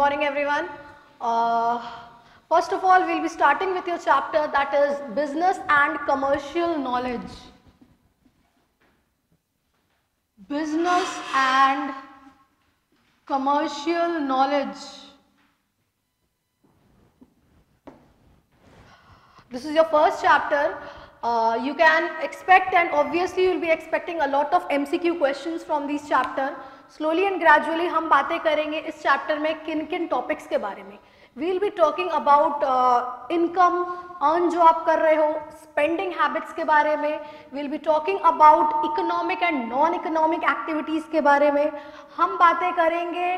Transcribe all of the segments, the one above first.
morning everyone. First of all, we'll be starting with your chapter, that is business and commercial knowledge. Business and commercial knowledge. This is your first chapter. You can expect, and obviously you will be expecting, a lot of MCQ questions from this chapter. Slowly and gradually हम बातें करेंगे इस chapter में किन किन topics के बारे में. We will be talking about income, earn जो आप कर रहे हो, spending habits के बारे में. We will be talking about economic and non-economic activities के बारे में. हम बातें करेंगे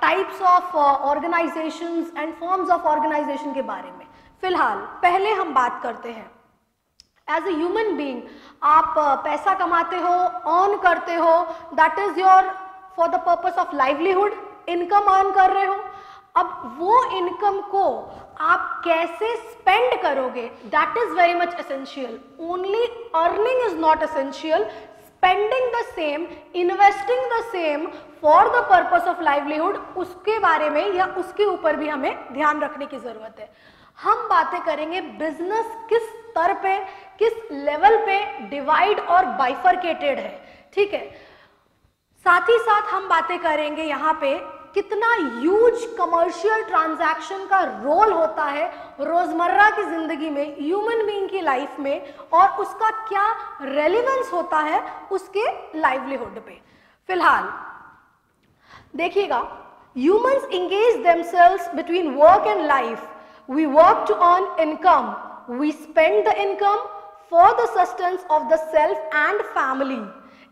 types of organizations and forms of organization के बारे में. फिलहाल पहले हम बात करते हैं एज ए ह्यूमन बीइंग. आप पैसा कमाते हो, अर्न करते हो, that is your for the purpose of livelihood. Income earn कर रहे हो. अब वो इनकम को आप कैसे स्पेंड करोगे, that is very much essential. Only earning is not essential. Spending the same, investing the same for the purpose of livelihood, उसके बारे में या उसके ऊपर भी हमें ध्यान रखने की जरूरत है. हम बातें करेंगे बिजनेस किस स्तर पे, किस लेवल पे डिवाइड और बाइफरकेटेड है. ठीक है. साथ ही साथ हम बातें करेंगे यहाँ पे कितना ह्यूज कमर्शियल ट्रांजैक्शन का रोल होता है रोजमर्रा की जिंदगी में, ह्यूमन बीइंग की लाइफ में, और उसका क्या रेलेवेंस होता है उसके लाइवलीहुड पे. फिलहाल देखिएगा, humans engage themselves between work and life. We work to earn income. We spend the income for the sustenance of the self and family.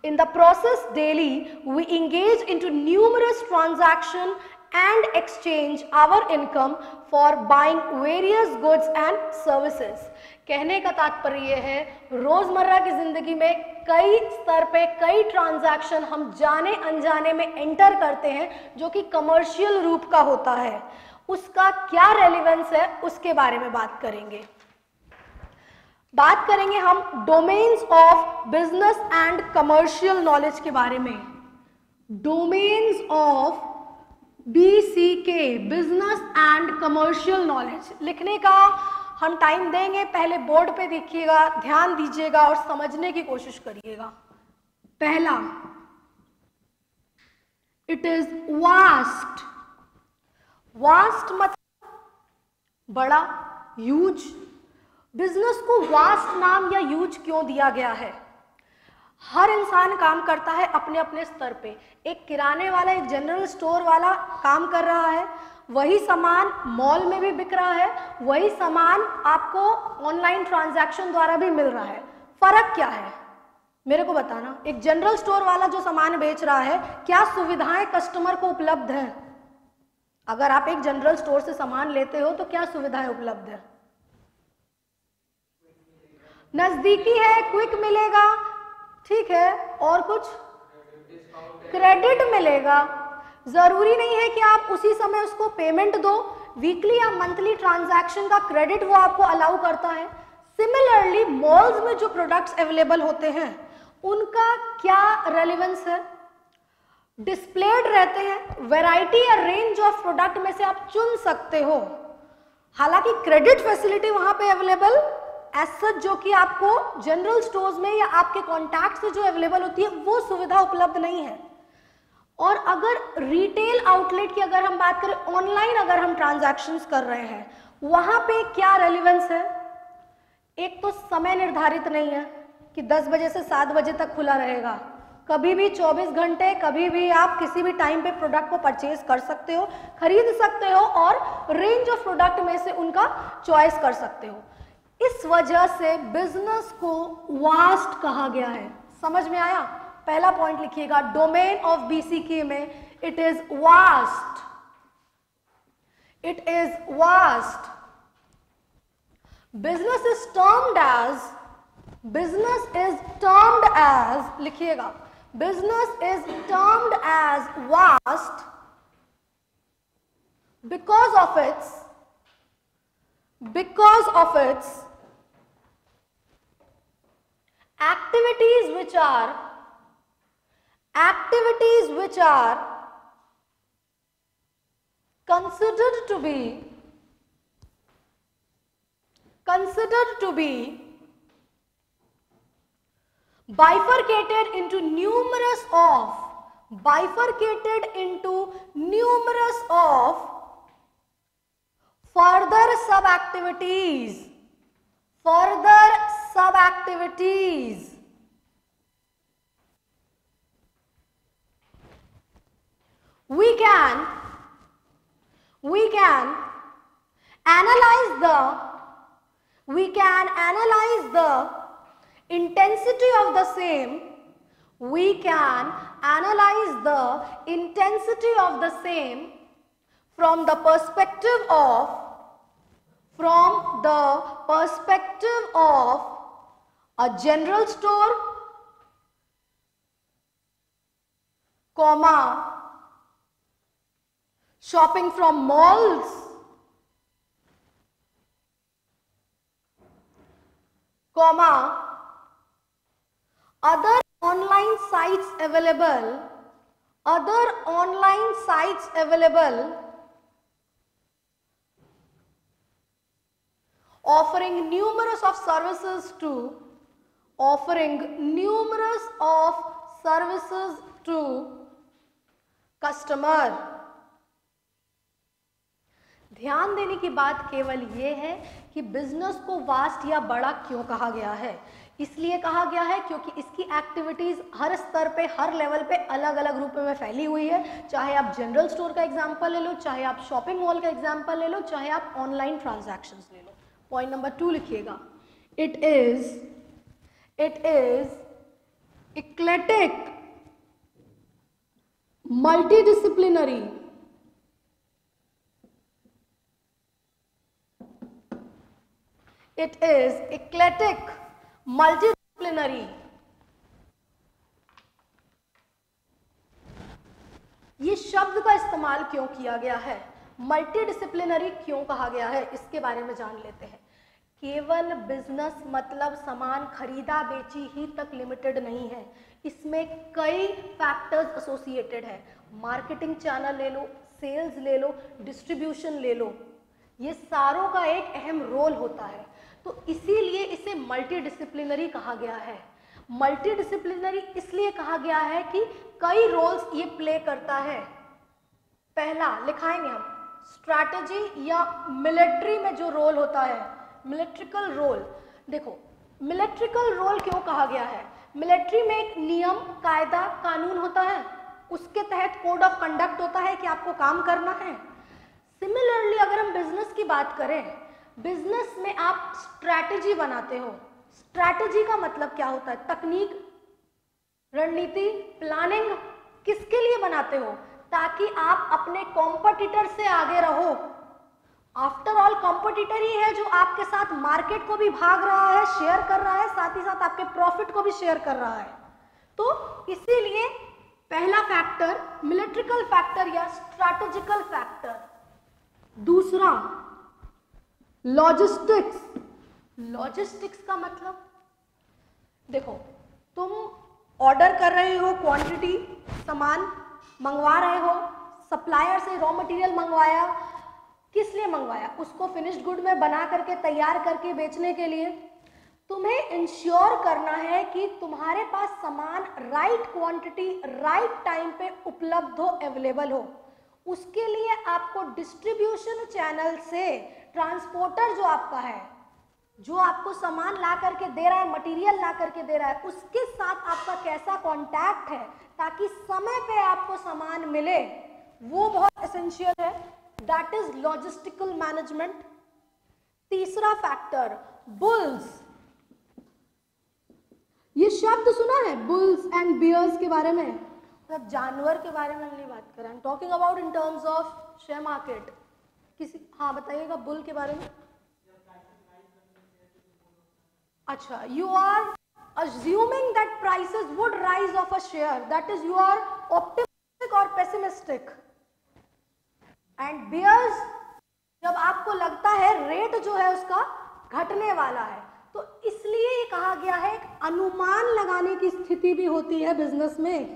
In the process daily, we engage into numerous transactions and exchange our income for buying various goods and services. कहने का तात्पर्य है रोजमर्रा की जिंदगी में कई स्तर पे कई ट्रांजैक्शन हम जाने अनजाने में एंटर करते हैं जो कि कमर्शियल रूप का होता है. उसका क्या रेलेवेंस है उसके बारे में बात करेंगे. बात करेंगे हम domains of business and commercial knowledge के बारे में. Domains of BCK, business and commercial knowledge. लिखने का हम टाइम देंगे, पहले बोर्ड पे देखिएगा, ध्यान दीजिएगा और समझने की कोशिश करिएगा. पहला, इट इज वास्ट. वास्ट मतलब बड़ा, ह्यूज. बिजनेस को वास्ट नाम या ह्यूज क्यों दिया गया है? हर इंसान काम करता है अपने अपने स्तर पे. एक किराने वाला, एक जनरल स्टोर वाला काम कर रहा है, वही सामान मॉल में भी बिक रहा है, वही सामान आपको ऑनलाइन ट्रांजैक्शन द्वारा भी मिल रहा है. फर्क क्या है मेरे को बताना. एक जनरल स्टोर वाला जो सामान बेच रहा है, क्या सुविधाएं कस्टमर को उपलब्ध हैं? अगर आप एक जनरल स्टोर से सामान लेते हो तो क्या सुविधाएं उपलब्ध है? नजदीकी है, क्विक मिलेगा, ठीक है, और कुछ क्रेडिट मिलेगा. जरूरी नहीं है कि आप उसी समय उसको पेमेंट दो. वीकली या मंथली ट्रांजैक्शन का क्रेडिट वो आपको अलाउ करता है. सिमिलरली मॉल्स में जो प्रोडक्ट्स अवेलेबल होते हैं उनका क्या रेलेवेंस है? डिस्प्लेड रहते हैं, वैरायटी या रेंज ऑफ प्रोडक्ट में से आप चुन सकते हो. हालांकि क्रेडिट फैसिलिटी वहां पे अवेलेबल एज सच जो कि आपको जनरल स्टोर्स में या आपके कॉन्टैक्ट से जो अवेलेबल होती है वो सुविधा उपलब्ध नहीं है. और अगर रिटेल आउटलेट की अगर हम बात करें, ऑनलाइन अगर हम ट्रांजैक्शंस कर रहे हैं, वहां पे क्या रेलेवेंस है? एक तो समय निर्धारित नहीं है कि 10 बजे से 7 बजे तक खुला रहेगा. कभी भी 24 घंटे, कभी भी आप किसी भी टाइम पे प्रोडक्ट को परचेज कर सकते हो, खरीद सकते हो और रेंज ऑफ प्रोडक्ट में से उनका चॉइस कर सकते हो. इस वजह से बिजनेस को वास्ट कहा गया है. समझ में आया? पहला पॉइंट लिखिएगा, डोमेन ऑफ BCK में it is vast. It is vast. Business is termed as, लिखिएगा, business is termed as vast because of its activities which are considered to be bifurcated into numerous of further sub-activities. We can analyze the intensity of the same. We can analyze the intensity of the same from the perspective of a general store, comma, shopping from malls, comma, other online sites available offering numerous of services to customer. ध्यान देने की बात केवल ये है कि business को vast या बड़ा क्यों कहा गया है। इसलिए कहा गया है क्योंकि इसकी एक्टिविटीज हर स्तर पे, हर लेवल पे अलग अलग रूप में फैली हुई है। चाहे आप जनरल स्टोर का एग्जांपल ले लो, चाहे आप शॉपिंग मॉल का एग्जांपल ले लो, चाहे आप ऑनलाइन ट्रांजैक्शंस ले लो। पॉइंट नंबर 2 लिखिएगा, it is eclectic, multidisciplinary, it is eclectic, multidisciplinary. ये शब्द का इस्तेमाल क्यों किया गया है, मल्टीडिसिप्लिनरी क्यों कहा गया है, इसके बारे में जान लेते हैं। केवल बिजनेस मतलब सामान खरीदा बेची ही तक लिमिटेड नहीं है, इसमें कई फैक्टर्स एसोसिएटेड है। मार्केटिंग चैनल ले लो, सेल्स ले लो, डिस्ट्रीब्यूशन ले लो, ये सारों का एक अहम रोल होता है। तो इसीलिए इसे मल्टीडिसिप्लिनरी कहा गया है। मल्टीडिसिप्लिनरी इसलिए कहा गया है कि कई रोल्स ये प्ले करता है। पहला लिखाएंगे हम, स्ट्रैटेजी या मिलिट्री में जो रोल होता है, मिलिट्रिकल रोल। देखो मिलिट्रिकल रोल क्यों कहा गया है, मिलिट्री में एक नियम, कायदा, कानून होता है, उसके तहत कोड ऑफ कंडक्ट होता है कि आपको काम करना है। सिमिलरली अगर हम बिजनेस की बात करें, बिजनेस में आप स्ट्रैटेजी बनाते हो। स्ट्रैटेजी का मतलब क्या होता है, तकनीक, रणनीति, प्लानिंग। किसके लिए बनाते हो, ताकि आप अपने कॉम्पिटिटर से आगे रहो। आफ्टर ऑल कॉम्पिटिटर ही है जो आपके साथ मार्केट को भी भाग रहा है, शेयर कर रहा है, साथ ही साथ आपके प्रॉफिट को भी शेयर कर रहा है। तो इसीलिए पहला फैक्टर मिलिट्रिकल फैक्टर या स्ट्रैटेजिकल फैक्टर। दूसरा लॉजिस्टिक्स। लॉजिस्टिक्स का मतलब, देखो तुम ऑर्डर कर रहे हो, क्वांटिटी सामान मंगवा रहे हो, सप्लायर से रॉ मटेरियल मंगवाया, किस लिए मंगवाया, उसको फिनिश्ड गुड में बना करके तैयार करके बेचने के लिए। तुम्हें इंश्योर करना है कि तुम्हारे पास सामान राइट क्वांटिटी राइट टाइम पे उपलब्ध हो, अवेलेबल हो। उसके लिए आपको डिस्ट्रीब्यूशन चैनल से ट्रांसपोर्टर जो आपका है, जो आपको सामान ला करके दे रहा है, मटेरियल ला करके दे रहा है, उसके साथ आपका कैसा कांटेक्ट है ताकि समय पे आपको सामान मिले, वो बहुत एसेंशियल है। That is logistical management. तीसरा फैक्टर बुल्स। ये शब्द सुना है बुल्स एंड बियर्स के बारे में, मतलब जानवर के बारे में हम नहीं बात कर रहे हैं, talking about in terms of share market. किसी, हाँ बताइएगा बुल के बारे में। अच्छा, you are assuming that prices would rise of a share, that is you are optimistic or pessimistic. And bears, जब आपको लगता है रेट जो है उसका घटने वाला है, तो इसलिए ये कहा गया है एक अनुमान लगाने की स्थिति भी होती है बिजनेस में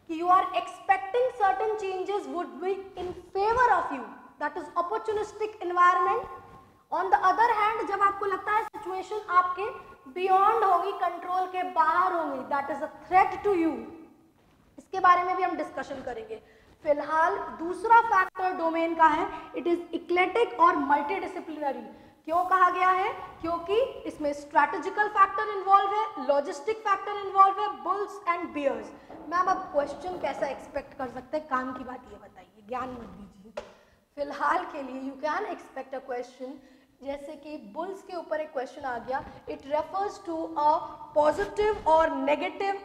कि you are expecting certain changes would be in favor of you, that is opportunistic environment. On the other hand जब आपको लगता है सिचुएशन आपके बियॉन्ड होगी, कंट्रोल के बाहर होंगी, that is a threat to you. इसके बारे में भी हम डिस्कशन करेंगे. फिलहाल दूसरा फैक्टर डोमेन का है, इट इज इक्लेटिक और मल्टीडिसिप्लिनरी. क्यों कहा गया है? क्योंकि इसमें स्ट्रैटेजिकल फैक्टर इन्वॉल्व है, लॉजिस्टिक फैक्टर इन्वॉल्व है, बुल्स एंड बियर्स. मैम अब क्वेश्चन कैसा एक्सपेक्ट कर सकते हैं, काम की बात ये बताइए, ज्ञान मत दीजिए. फिलहाल के लिए you can expect a question जैसे कि बुल्स के ऊपर एक क्वेश्चन आ गया, it refers to a positive और नेगेटिव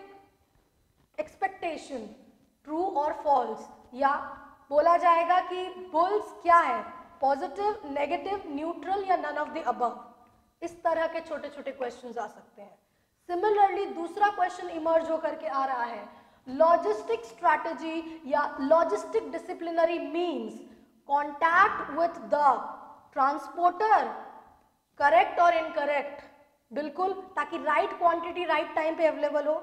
एक्सपेक्टेशन, ट्रू और फॉल्स. या बोला जाएगा कि बुल्स क्या है, पॉजिटिव, नेगेटिव, न्यूट्रल या नन ऑफ द अबव. इस तरह के छोटे छोटे क्वेश्चंस आ सकते हैं. सिमिलरली दूसरा क्वेश्चन इमर्ज होकर के आ रहा है, लॉजिस्टिक स्ट्रैटेजी या logistic disciplinary means contact with the transporter, correct और इनकरेक्ट. बिल्कुल, ताकि राइट क्वांटिटी राइट टाइम पे अवेलेबल हो.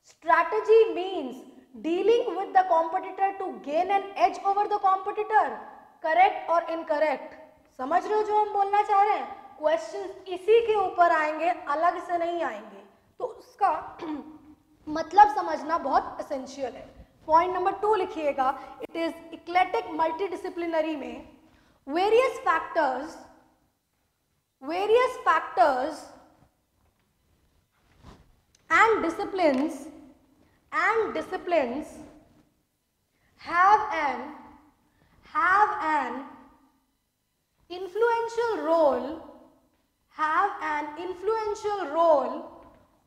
Strategy means dealing with the competitor to gain an edge over the competitor, correct और इनकरेक्ट. समझ रहे हो जो हम बोलना चाह रहे हैं? क्वेश्चन इसी के ऊपर आएंगे, अलग से नहीं आएंगे, तो उसका मतलब समझना बहुत एसेंशियल है. पॉइंट नंबर 2 लिखिएगा, इट इज इक्लेटिक मल्टीडिसिप्लिनरी में various factors and disciplines have an influential role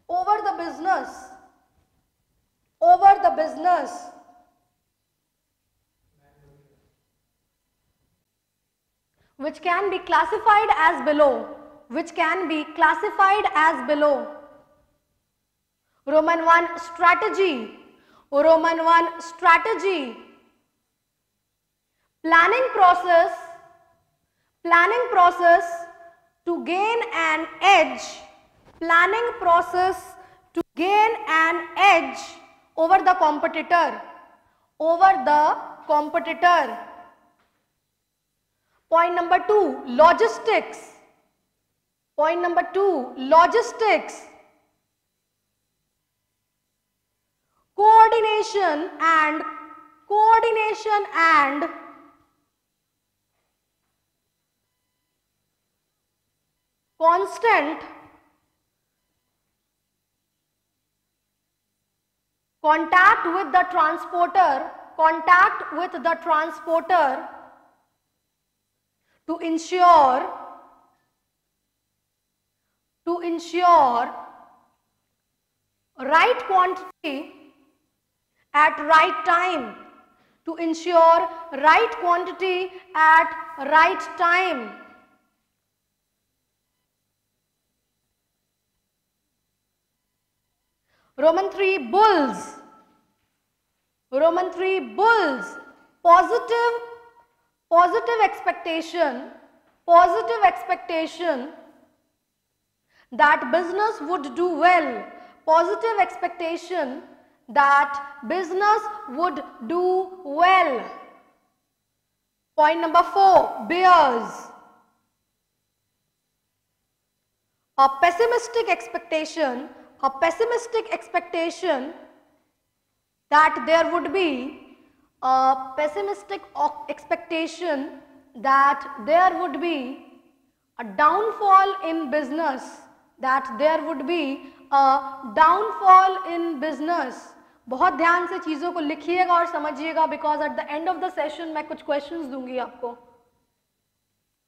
over the business which can be classified as below. Roman 1 strategy, planning process to gain an edge, over the competitor. Point number 2, logistics. Coordination and constant contact with the transporter to ensure right quantity at right time. Roman 3 bulls. Positive expectation that business would do well. Point number 4, bears. A pessimistic expectation that there would be a downfall in business, बहुत ध्यान से चीजों को लिखिएगा और समझिएगा, because at the end of the session मैं कुछ क्वेश्चंस दूंगी आपको,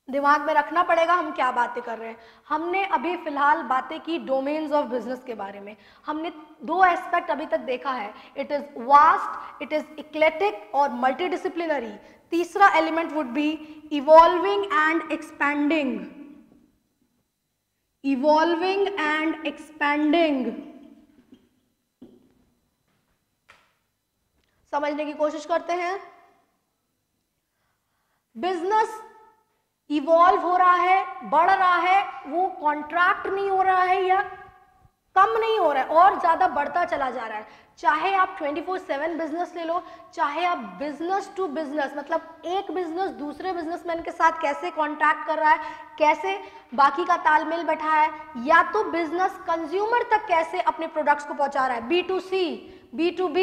दिमाग में रखना पड़ेगा हम क्या बातें कर रहे हैं. हमने अभी फिलहाल बातें की डोमेन्स ऑफ बिजनेस के बारे में. हमने 2 एस्पेक्ट अभी तक देखा है, it is vast, it is eclectic और मल्टीडिसिप्लिनरी. तीसरा element would be evolving and expanding. समझने की कोशिश करते हैं. बिजनेस इवॉल्व हो रहा है, बढ़ रहा है, वो कॉन्ट्रैक्ट नहीं हो रहा है या कम नहीं हो रहा है और ज्यादा बढ़ता चला जा रहा है। चाहे आप 24/7 बिजनेस ले लो, चाहे आप बिजनेस टू बिजनेस, मतलब एक बिजनेस दूसरे बिजनेसमैन के साथ कैसे कॉन्ट्रैक्ट कर रहा है, कैसे बाकी का तालमेल बैठा है, या तो बिजनेस कंज्यूमर तक कैसे अपने प्रोडक्ट्स को पहुंचा रहा है, B2C, B2B,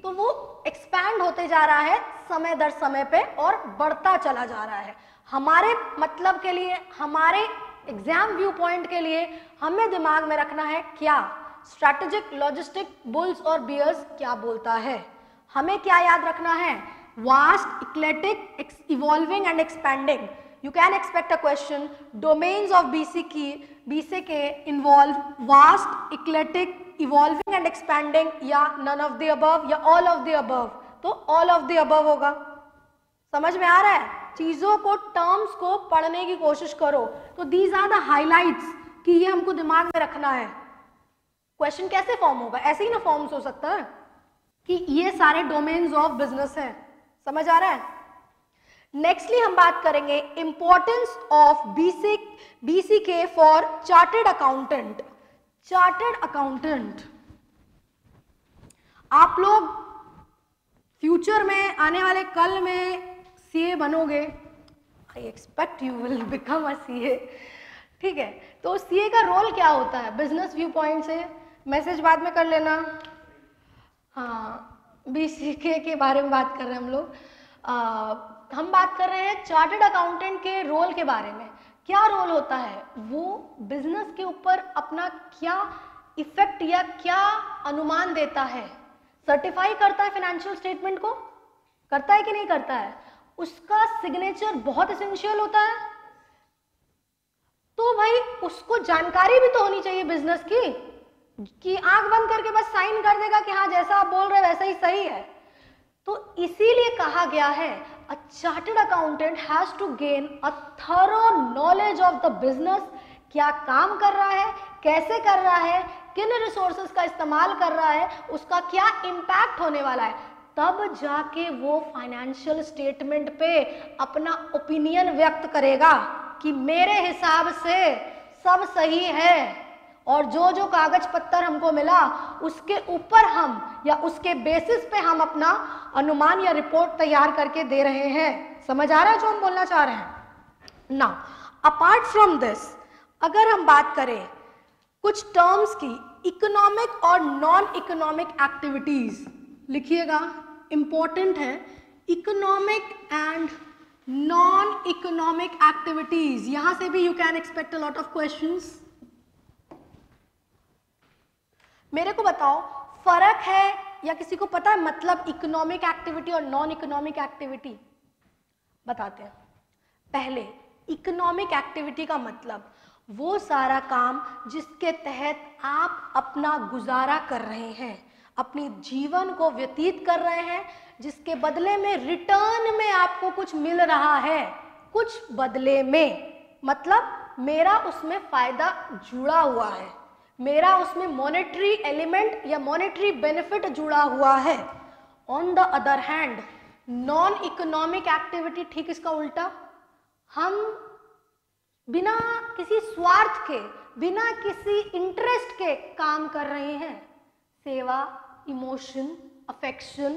तो वो एक्सपैंड होते जा रहा है समय दर समय पे और बढ़ता चला जा रहा है। हमारे मतलब के लिए, हमारे एग्जाम व्यू पॉइंट के लिए हमें दिमाग में रखना है क्या स्ट्रैटेजिक लॉजिस्टिक बुल्स और बियर्स क्या बोलता है। हमें क्या याद रखना है, vast, eclectic, evolving and expanding. You can expect a question, domains of BCK involve vast, eclectic, evolving and expanding, या none of the above या all of the above, तो all of the above होगा। समझ में आ रहा है? चीजों को, टर्म्स को पढ़ने की कोशिश करो। तो these are the highlights कि ये हमको दिमाग में रखना है। क्वेश्चन कैसे फॉर्म होगा, ऐसे ही ना फॉर्म्स हो सकता है कि ये सारे डोमेन्स ऑफ बिजनेस हैं। समझ आ रहा है? नेक्स्टली हम बात करेंगे importance of BCK for chartered accountant. Chartered accountant, आप लोग फ्यूचर में, आने वाले कल में CA बनोगे। I expect you will become a CA। ठीक है, तो CA का रोल क्या होता है बिजनेस व्यू पॉइंट से? मैसेज बाद में कर लेना। हाँ, BCK के बारे में बात कर रहे हैं हम लोग। हम बात कर रहे हैं चार्टर्ड अकाउंटेंट के रोल के बारे में। क्या रोल होता है, वो बिजनेस के ऊपर अपना क्या इफेक्ट या क्या अनुमान देता है? सर्टिफाई करता है फाइनेंशियल स्टेटमेंट को, करता है कि नहीं करता है? उसका सिग्नेचर बहुत एसेंशियल होता है। तो भाई उसको जानकारी भी तो होनी चाहिए बिजनेस की, कि आंख बंद करके बस साइन कर देगा कि हाँ जैसा आप बोल रहे हैं वैसा ही सही है। तो इसीलिए कहा गया है a chartered accountant has to gain a thorough knowledge of the business, क्या काम कर रहा है, कैसे कर रहा है, किन रिसोर्सेज का इस्तेमाल कर रहा है, उसका क्या इम्पैक्ट होने वाला है, तब जाके वो फाइनेंशियल स्टेटमेंट पे अपना ओपिनियन व्यक्त करेगा कि मेरे हिसाब से सब सही है और जो जो कागज पत्तर हमको मिला उसके ऊपर हम या उसके बेसिस पे हम अपना अनुमान या रिपोर्ट तैयार करके दे रहे हैं। समझ आ रहा है जो हम बोलना चाह रहे हैं? नाउ अपार्ट फ्रॉम दिस, अगर हम बात करें कुछ टर्म्स की, इकोनॉमिक और नॉन इकोनॉमिक एक्टिविटीज लिखिएगा, इंपॉर्टेंट है। Economic and non economic activities, यहां से भी you can expect a lot of questions. मेरे को बताओ फर्क है या किसी को पता है मतलब इकोनॉमिक एक्टिविटी और नॉन इकोनॉमिक एक्टिविटी? बताते हैं। पहले इकोनॉमिक एक्टिविटी का मतलब वो सारा काम जिसके तहत आप अपना गुजारा कर रहे हैं, अपनी जीवन को व्यतीत कर रहे हैं, जिसके बदले में रिटर्न में आपको कुछ मिल रहा है, कुछ बदले में, मतलब मेरा उसमें फायदा जुड़ा हुआ है, मेरा उसमें मॉनेटरी एलिमेंट या मॉनेटरी बेनिफिट जुड़ा हुआ है। On the other hand non economic activity ठीक इसका उल्टा, हम बिना किसी स्वार्थ के, बिना किसी इंटरेस्ट के काम कर रहे हैं। सेवा, इमोशन, अफेक्शन,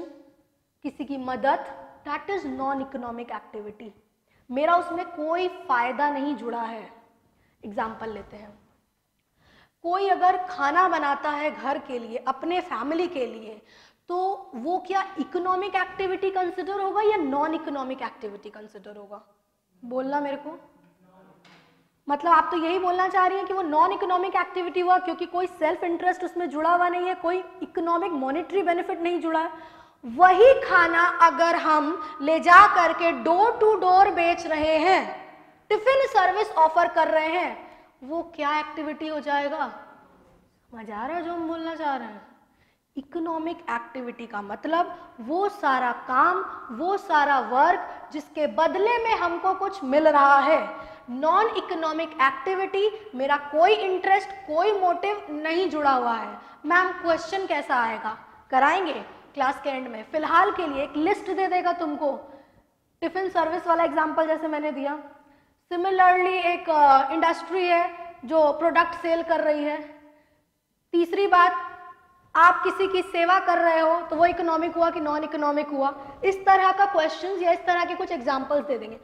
किसी की मदद, that is non economic activity. मेरा उसमें कोई फायदा नहीं जुड़ा है। एग्जाम्पल लेते हैं, कोई अगर खाना बनाता है घर के लिए, अपने फैमिली के लिए, तो वो क्या इकोनॉमिक एक्टिविटी कंसिडर होगा या नॉन इकोनॉमिक एक्टिविटी कंसिडर होगा? बोलना मेरे को, मतलब आप तो यही बोलना चाह रही हैं कि वो नॉन इकोनॉमिक एक्टिविटी हुआ क्योंकि कोई सेल्फ इंटरेस्ट उसमें जुड़ा हुआ नहीं है, कोई इकोनॉमिक मॉनेटरी बेनिफिट नहीं जुड़ा है। वही खाना अगर हम ले जा करके डोर टू डोर बेच रहे हैं, टिफिन सर्विस ऑफर कर रहे हैं, वो क्या एक्टिविटी हो जाएगा? समझ आ रहा है जो हम बोलना चाह रहे हैं? इकोनॉमिक एक्टिविटी का मतलब वो सारा काम, वो सारा वर्क जिसके बदले में हमको कुछ मिल रहा है। नॉन इकोनॉमिक एक्टिविटी, मेरा कोई इंटरेस्ट, कोई मोटिव नहीं जुड़ा हुआ है। मैम क्वेश्चन कैसा आएगा, कराएंगे क्लास के एंड में। फिलहाल के लिए एक लिस्ट दे देगा तुमको, टिफिन सर्विस वाला एग्जांपल जैसे मैंने दिया। सिमिलरली एक इंडस्ट्री है जो प्रोडक्ट सेल कर रही है, तीसरी बात, आप किसी की सेवा कर रहे हो तो वो इकोनॉमिक हुआ कि नॉन इकोनॉमिक हुआ। इस तरह का क्वेश्चंस या इस तरह के कुछ एग्जांपल्स दे देंगे।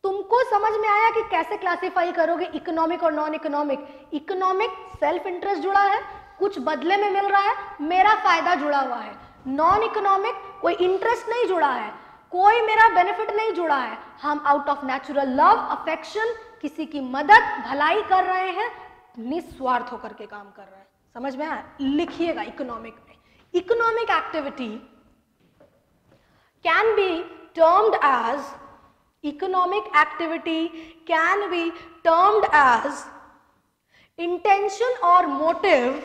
तुमको समझ में आया कि कैसे क्लासिफाई करोगे इकोनॉमिक और non economic. Economic self interest जुड़ा है, कुछ बदले में मिल रहा है, मेरा फायदा जुड़ा हुआ है। नॉन इकोनॉमिक कोई इंटरेस्ट नहीं जुड़ा है, कोई मेरा बेनिफिट नहीं जुड़ा है, हम out of natural love affection किसी की मदद भलाई कर रहे हैं, निस्वार्थ होकर के काम कर रहे हैं। समझ में आया? लिखिएगा इकोनॉमिक में। Economic activity can be termed as, economic activity can be termed as intention or motive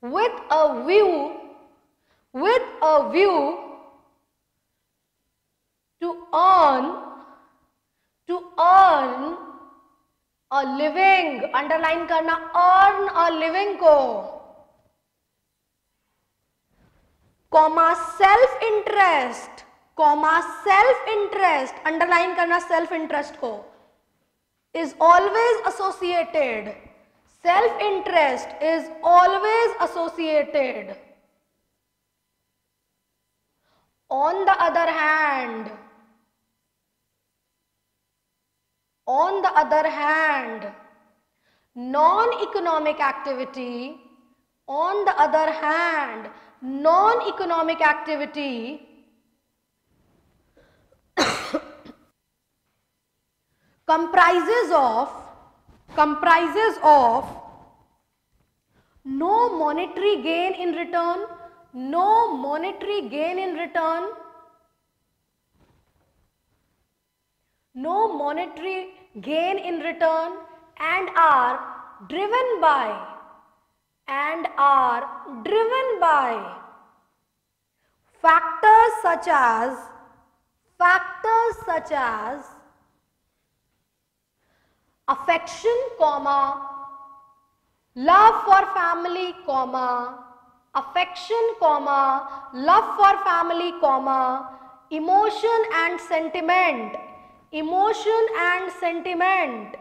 with a view to earn a living, underline करना, earn a living को, कॉमा सेल्फ इंटरेस्ट, अंडरलाइन करना self interest को, is always associated, self interest is always associated, on the other hand, non economic activity, on the other hand, non-economic activity comprises of no monetary gain in return, and are driven by factors such as affection, love for family, emotion and sentiment.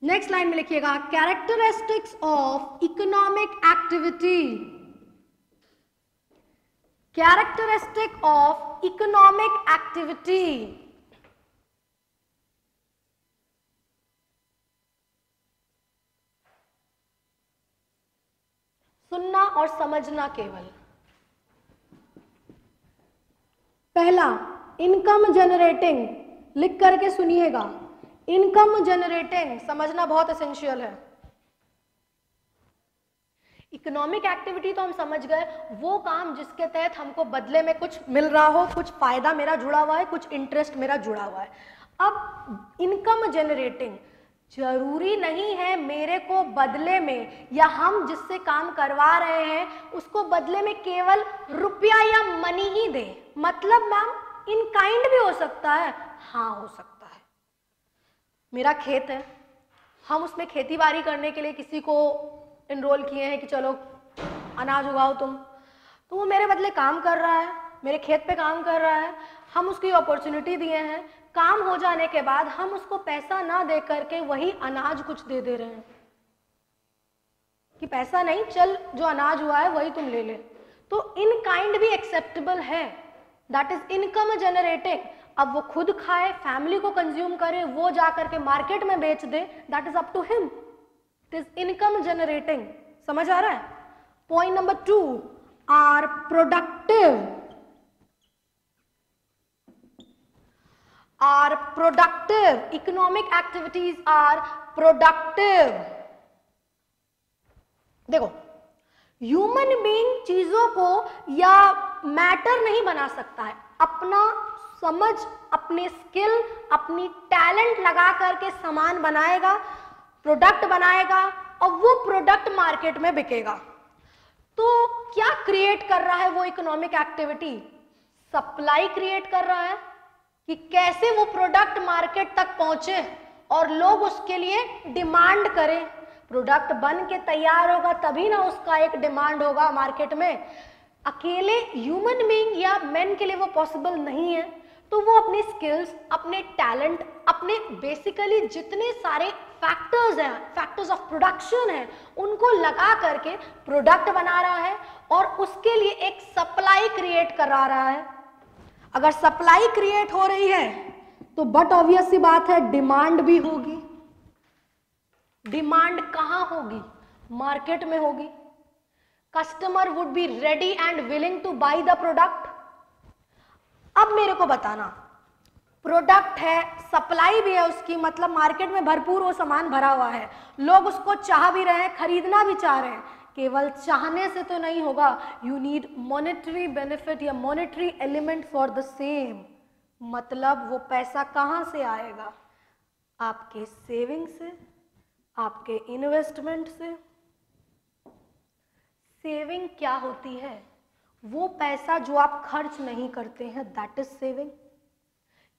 Next line में लिखिएगा characteristics of economic activity, characteristic of economic activity. सुनना और समझना केवल। पहला, income generating, लिख करके सुनिएगा। इनकम जनरेटिंग समझना बहुत एसेंशियल है। इकोनॉमिक एक्टिविटी तो हम समझ गए, वो काम जिसके तहत हमको बदले में कुछ मिल रहा हो, कुछ फायदा मेरा जुड़ा हुआ है, कुछ इंटरेस्ट मेरा जुड़ा हुआ है। अब इनकम जनरेटिंग, जरूरी नहीं है मेरे को बदले में या हम जिससे काम करवा रहे हैं उसको बदले में केवल रुपया या मनी ही दे। मतलब मैम इन काइंड भी हो सकता है, हाँ हो सकता है। मेरा खेत है, हम उसमें खेती बाड़ी करने के लिए किसी को इनरोल किए हैं कि चलो अनाज उगाओ तुम, तो वो मेरे बदले काम कर रहा है, मेरे खेत पे काम कर रहा है, हम उसकी अपॉर्चुनिटी दिए हैं। काम हो जाने के बाद हम उसको पैसा ना दे करके वही अनाज कुछ दे रहे हैं कि पैसा नहीं, चल जो अनाज हुआ है वही तुम ले ले। तो इन काइंड भी एक्सेप्टेबल है, दैट इज इनकम जनरेटिंग। अब वो खुद खाए, फैमिली को कंज्यूम करे, वो जा करके मार्केट में बेच दे, that is up to him, it is income generating. समझ आ रहा है? Point number 2, are productive, economic activities are productive. देखो, ह्यूमन बीइंग चीजों को या मैटर नहीं बना सकता है, अपना समझ, अपनी स्किल, अपनी टैलेंट लगा करके सामान बनाएगा, प्रोडक्ट बनाएगा और वो प्रोडक्ट मार्केट में बिकेगा। तो क्या क्रिएट कर रहा है वो इकोनॉमिक एक्टिविटी? सप्लाई क्रिएट कर रहा है कि कैसे वो प्रोडक्ट मार्केट तक पहुंचे और लोग उसके लिए डिमांड करें, प्रोडक्ट बन के तैयार होगा तभी ना उसका एक डिमांड होगा मार्केट में। अकेले ह्यूमन बीइंग या मैन के लिए वो पॉसिबल नहीं है, तो वो अपनी स्किल्स, अपने टैलेंट, अपने बेसिकली जितने सारे फैक्टर्स हैं, फैक्टर्स ऑफ प्रोडक्शन है, उनको लगा करके प्रोडक्ट बना रहा है और उसके लिए एक सप्लाई क्रिएट करा रहा है। अगर सप्लाई क्रिएट हो रही है तो बट ऑब्वियस सी बात है डिमांड भी होगी। डिमांड कहां होगी? मार्केट में होगी। Customer would be ready and willing two by the product. अब मेरे को बताना, प्रोडक्ट है, सप्लाई भी है उसकी, मतलब मार्केट में भरपूर वो सामान भरा हुआ है, लोग उसको चाह भी रहे हैं, खरीदना भी चाह रहे हैं। केवल चाहने से तो नहीं होगा, यू नीड मॉनेटरी बेनिफिट या monetary element for the same. मतलब वो पैसा कहां से आएगा? आपके सेविंग से, आपके इन्वेस्टमेंट से। सेविंग क्या होती है? वो पैसा जो आप खर्च नहीं करते हैं, दैट इज सेविंग।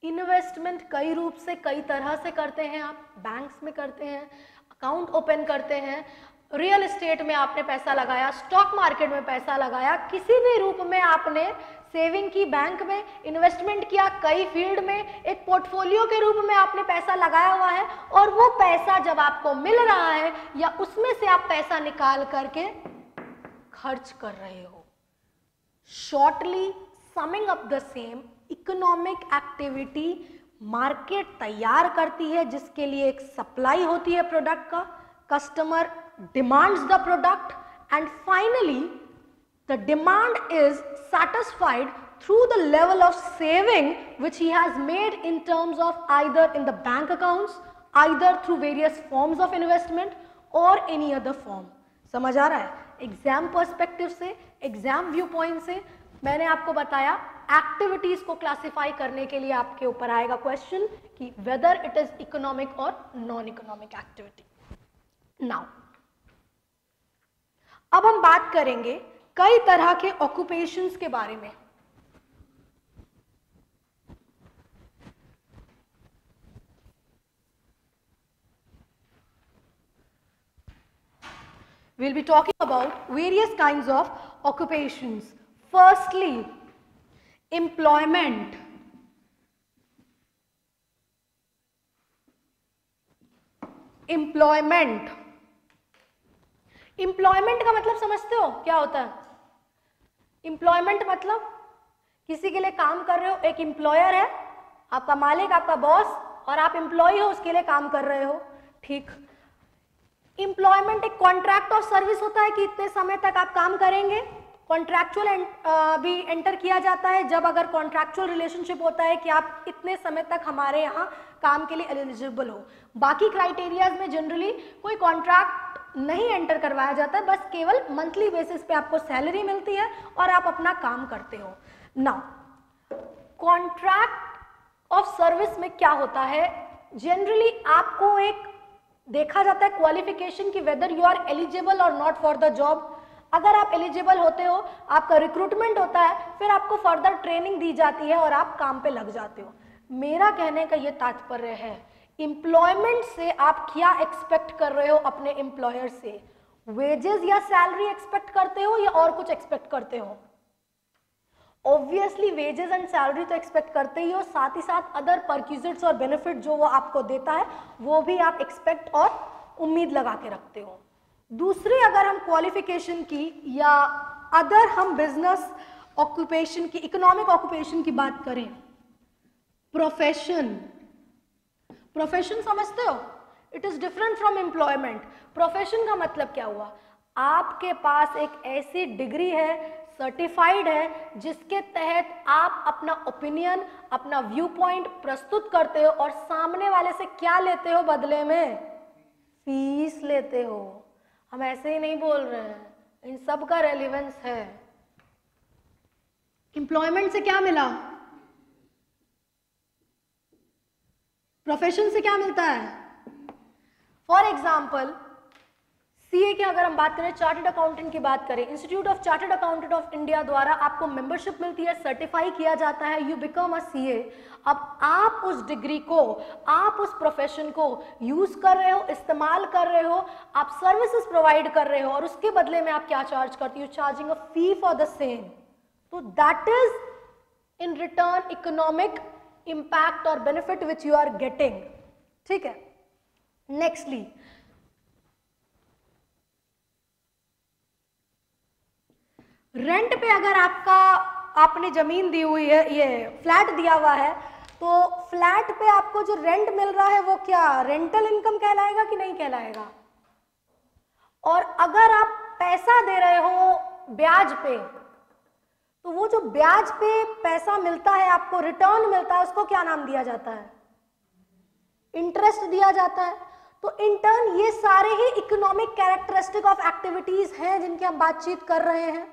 इन्वेस्टमेंट कई रूप से, कई तरह से करते हैं आप। बैंक्स में करते हैं, अकाउंट ओपन करते हैं, रियल एस्टेट में आपने पैसा लगाया, स्टॉक मार्केट में पैसा लगाया, किसी भी रूप में आपने सेविंग की, बैंक में इन्वेस्टमेंट किया, कई फील्ड में एक पोर्टफोलियो के रूप में आपने पैसा लगाया हुआ है। और वो पैसा जब आपको मिल रहा है या उसमें से आप पैसा निकाल करके खर्च कर रहे हो। Shortly summing up the same, economic activity market तैयार करती है जिसके लिए एक सप्लाई होती है प्रोडक्ट का, customer demands the product and finally the demand is satisfied through the level of saving which he has made in terms of either in the bank accounts, either through various forms of investment or any other form. समझ आ रहा है? Exam perspective से, exam view point से मैंने आपको बताया activities को क्लासिफाई करने के लिए आपके ऊपर आएगा क्वेश्चन कि वेदर इट इज इकोनॉमिक और नॉन इकोनॉमिक एक्टिविटी। नाउ अब हम बात करेंगे कई तरह के ऑक्यूपेशंस के बारे में। We'll be talking about various kinds of occupations. Firstly, employment. Employment. Employment का मतलब समझते हो क्या होता है? Employment मतलब किसी के लिए काम कर रहे हो, एक एम्प्लॉयर है, आपका मालिक, आपका बॉस, और आप एम्प्लॉय हो, उसके लिए काम कर रहे हो। ठीक। एम्प्लॉयमेंट एक कॉन्ट्रैक्ट ऑफ सर्विस होता है कि इतने समय तक आप काम करेंगे। कॉन्ट्रैक्चुअल भी एंटर किया जाता है जब अगर कॉन्ट्रैक्चुअल रिलेशनशिप होता है कि आप इतने समय तक हमारे यहाँ काम के लिए एलिजिबल हो। बाकी क्राइटेरियाज में जनरली कोई कॉन्ट्रैक्ट नहीं एंटर करवाया जाता है, बस केवल मंथली बेसिस पे आपको सैलरी मिलती है और आप अपना काम करते हो। नाउ कॉन्ट्रैक्ट ऑफ सर्विस में क्या होता है? जनरली आपको एक देखा जाता है क्वालिफिकेशन की वेदर यू आर एलिजिबल और नॉट फॉर द जॉब। अगर आप एलिजिबल होते हो, आपका रिक्रूटमेंट होता है, फिर आपको फर्दर ट्रेनिंग दी जाती है और आप काम पे लग जाते हो। मेरा कहने का ये तात्पर्य है, एम्प्लॉयमेंट से आप क्या एक्सपेक्ट कर रहे हो अपने एम्प्लॉयर से? वेजेस या सैलरी एक्सपेक्ट करते हो या और कुछ एक्सपेक्ट करते हो? ऑब्वियसली वेजेस एंड सैलरी तो एक्सपेक्ट करते ही हो, साथ ही साथ अदर परक्यूजिट्स और बेनिफिट जो वो आपको देता है वो भी आप एक्सपेक्ट और उम्मीद लगा के रखते हो। दूसरी अगर हम क्वालिफिकेशन की या अदर हम बिजनेस ऑक्यूपेशन की, इकोनॉमिक ऑक्यूपेशन की बात करें, प्रोफेशन। प्रोफेशन समझते हो? It is different from employment. Profession का मतलब क्या हुआ? आपके पास एक ऐसी डिग्री है, सर्टिफाइड है, जिसके तहत आप अपना ओपिनियन, अपना व्यू पॉइंट प्रस्तुत करते हो और सामने वाले से क्या लेते हो बदले में? फीस लेते हो। हम ऐसे ही नहीं बोल रहे हैं, इन सब का रेलिवेंस है। एम्प्लॉयमेंट से क्या मिला? प्रोफेशन से क्या मिलता है? फॉर एग्जाम्पल सीए की अगर हम बात करें, चार्टर्ड अकाउंटेंट की बात करें, institute of chartered accountant of India द्वारा आपको मेंबरशिप मिलती है, सर्टिफाई किया जाता है, यू बिकम अ सीए। अब आप उस डिग्री को, आप उस प्रोफेशन को यूज कर रहे हो, इस्तेमाल कर रहे हो, आप सर्विसेज प्रोवाइड कर रहे हो, और उसके बदले में आप क्या चार्ज करती हो, charging a fee for the same. तो that is in return economic impact और benefit which you are getting. ठीक है, नेक्स्टली रेंट पे अगर आपने जमीन दी हुई है, ये फ्लैट दिया हुआ है, तो फ्लैट पे आपको जो रेंट मिल रहा है वो क्या रेंटल इनकम कहलाएगा कि नहीं कहलाएगा? और अगर आप पैसा दे रहे हो ब्याज पे, तो वो जो ब्याज पे पैसा मिलता है आपको, रिटर्न मिलता है, उसको क्या नाम दिया जाता है? इंटरेस्ट दिया जाता है। तो इन टर्न ये सारे ही इकोनॉमिक कैरेक्टरिस्टिक ऑफ एक्टिविटीज हैं जिनकी हम बातचीत कर रहे हैं।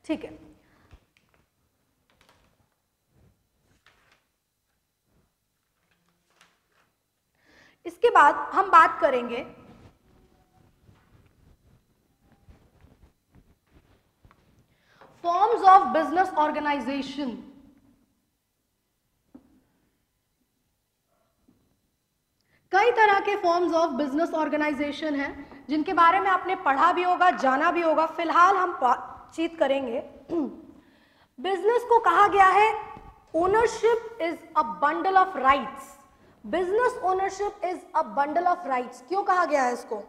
ठीक है, इसके बाद हम बात करेंगे फॉर्म्स ऑफ बिजनेस ऑर्गेनाइजेशन। कई तरह के फॉर्म्स ऑफ बिजनेस ऑर्गेनाइजेशन हैं जिनके बारे में आपने पढ़ा भी होगा, जाना भी होगा। फिलहाल हम बातचीत करेंगे। बिजनेस को कहा गया है ownership is a bundle of rights. Business ownership is a bundle of rights. क्यों कहा गया है इसको?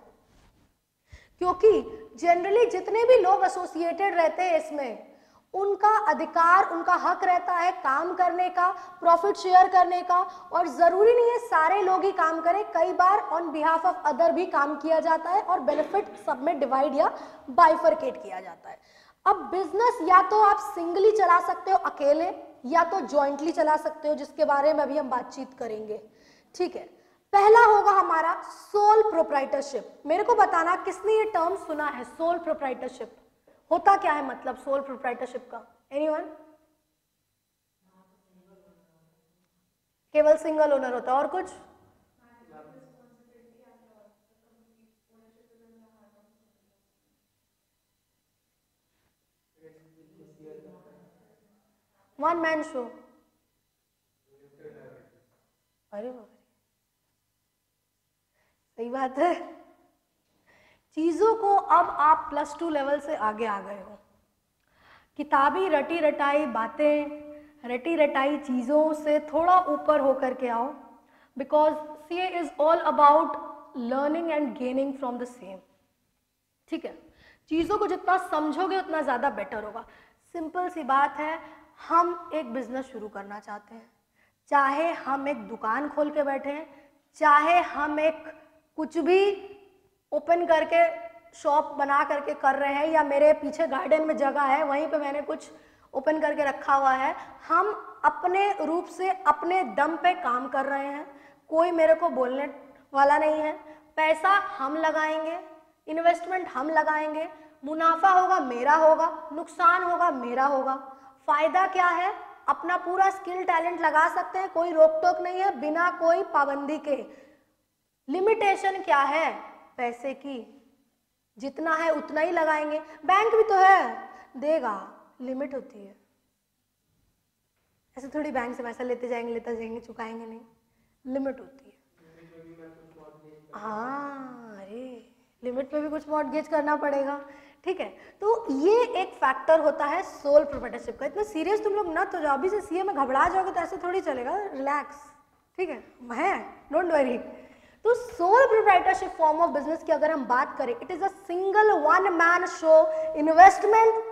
क्योंकि जनरली जितने भी लोग एसोसिएटेड रहते हैं इसमें, उनका अधिकार, उनका हक रहता है काम करने का, प्रॉफिट शेयर करने का, और जरूरी नहीं है सारे लोग ही काम करें, कई बार ऑन बिहाफ ऑफ अदर भी काम किया जाता है और बेनिफिट सब में डिवाइड या बाइफरकेट किया जाता है। अब बिजनेस या तो आप सिंगली चला सकते हो अकेले, या तो जॉइंटली चला सकते हो, जिसके बारे में अभी हम बातचीत करेंगे। ठीक है, पहला होगा हमारा सोल प्रोप्राइटरशिप। मेरे को बताना किसने ये टर्म सुना है, सोल प्रोप्राइटरशिप होता क्या है, मतलब सोल प्रोप्राइटरशिप का? एनीवन? केवल सिंगल ओनर होता है, और कुछ? One man show. अरे बाबा, सही बात है। चीजों को अब आप +2 लेवल से आगे आ गए हो। किताबी रटी रटाई बातें, रटी रटाई चीजों से थोड़ा ऊपर होकर के आओ, because CA is all about learning and gaining from the same. ठीक है, चीजों को जितना समझोगे उतना ज्यादा बेटर होगा। सिंपल सी बात है, हम एक बिजनेस शुरू करना चाहते हैं, चाहे हम एक दुकान खोल के बैठे हैं, चाहे हम एक कुछ भी ओपन करके शॉप बना करके कर रहे हैं, या मेरे पीछे गार्डन में जगह है वहीं पे मैंने कुछ ओपन करके रखा हुआ है, हम अपने रूप से अपने दम पे काम कर रहे हैं, कोई मेरे को बोलने वाला नहीं है। पैसा हम लगाएंगे, इन्वेस्टमेंट हम लगाएंगे, मुनाफा होगा मेरा होगा, नुकसान होगा मेरा होगा। फायदा क्या है? अपना पूरा स्किल टैलेंट लगा सकते हैं, कोई रोक टोक नहीं है, बिना कोई पाबंदी के। लिमिटेशन क्या है? पैसे की, जितना है उतना ही लगाएंगे। बैंक भी तो है, देगा, लिमिट होती है। ऐसे थोड़ी बैंक से पैसा लेते जाएंगे चुकाएंगे नहीं, लिमिट होती है। हाँ, अरे लिमिट में भी कुछ मॉर्टगेज करना पड़ेगा। ठीक है, तो ये एक फैक्टर होता है सोल प्रोप्राइटरशिप का। इतना सीरियस तुम लोग ना तो जाओ, अभी से सीए में घबरा जाओगे तो ऐसे थोड़ी चलेगा, रिलैक्स। ठीक है, डोंट वरी। तो sole proprietorship form of business की अगर हम बात करें, it is a single one man show, investment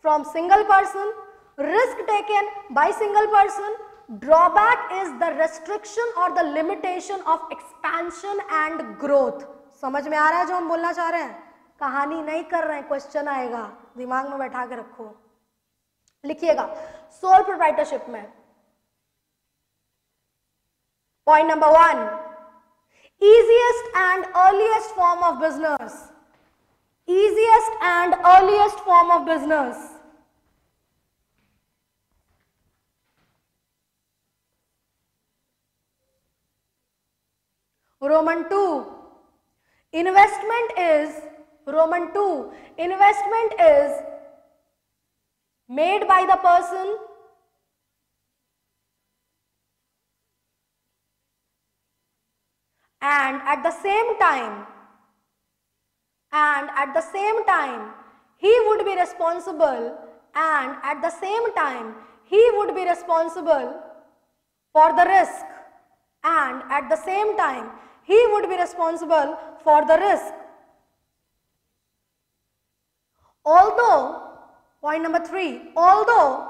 from single person, risk taken by single person, drawback is the restriction और the limitation of expansion and growth. समझ में आ रहा है जो हम बोलना चाह रहे हैं? कहानी नहीं कर रहे हैं, क्वेश्चन आएगा, दिमाग में बैठा के रखो, लिखिएगा। सोल प्रोप्राइटरशिप में point number 1, easiest and earliest form of business. Easiest and earliest form of business. Roman 2, investment is Roman 2, investment is made by the person and at the same time he would be responsible for the risk although point number 3, although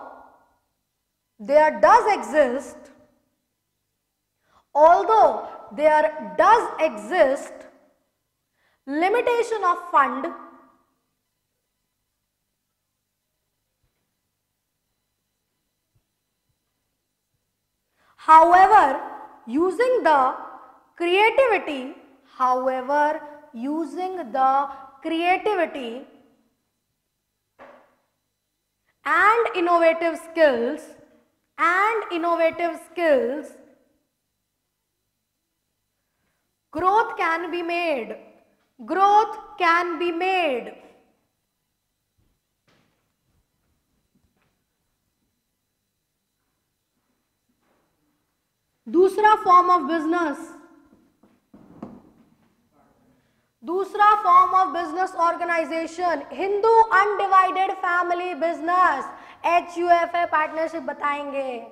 there does exist limitation of fund however using the creativity and innovative skills growth can be made. दूसरा form of business organisation Hindu undivided family business, HUF है, partnership बताएंगे।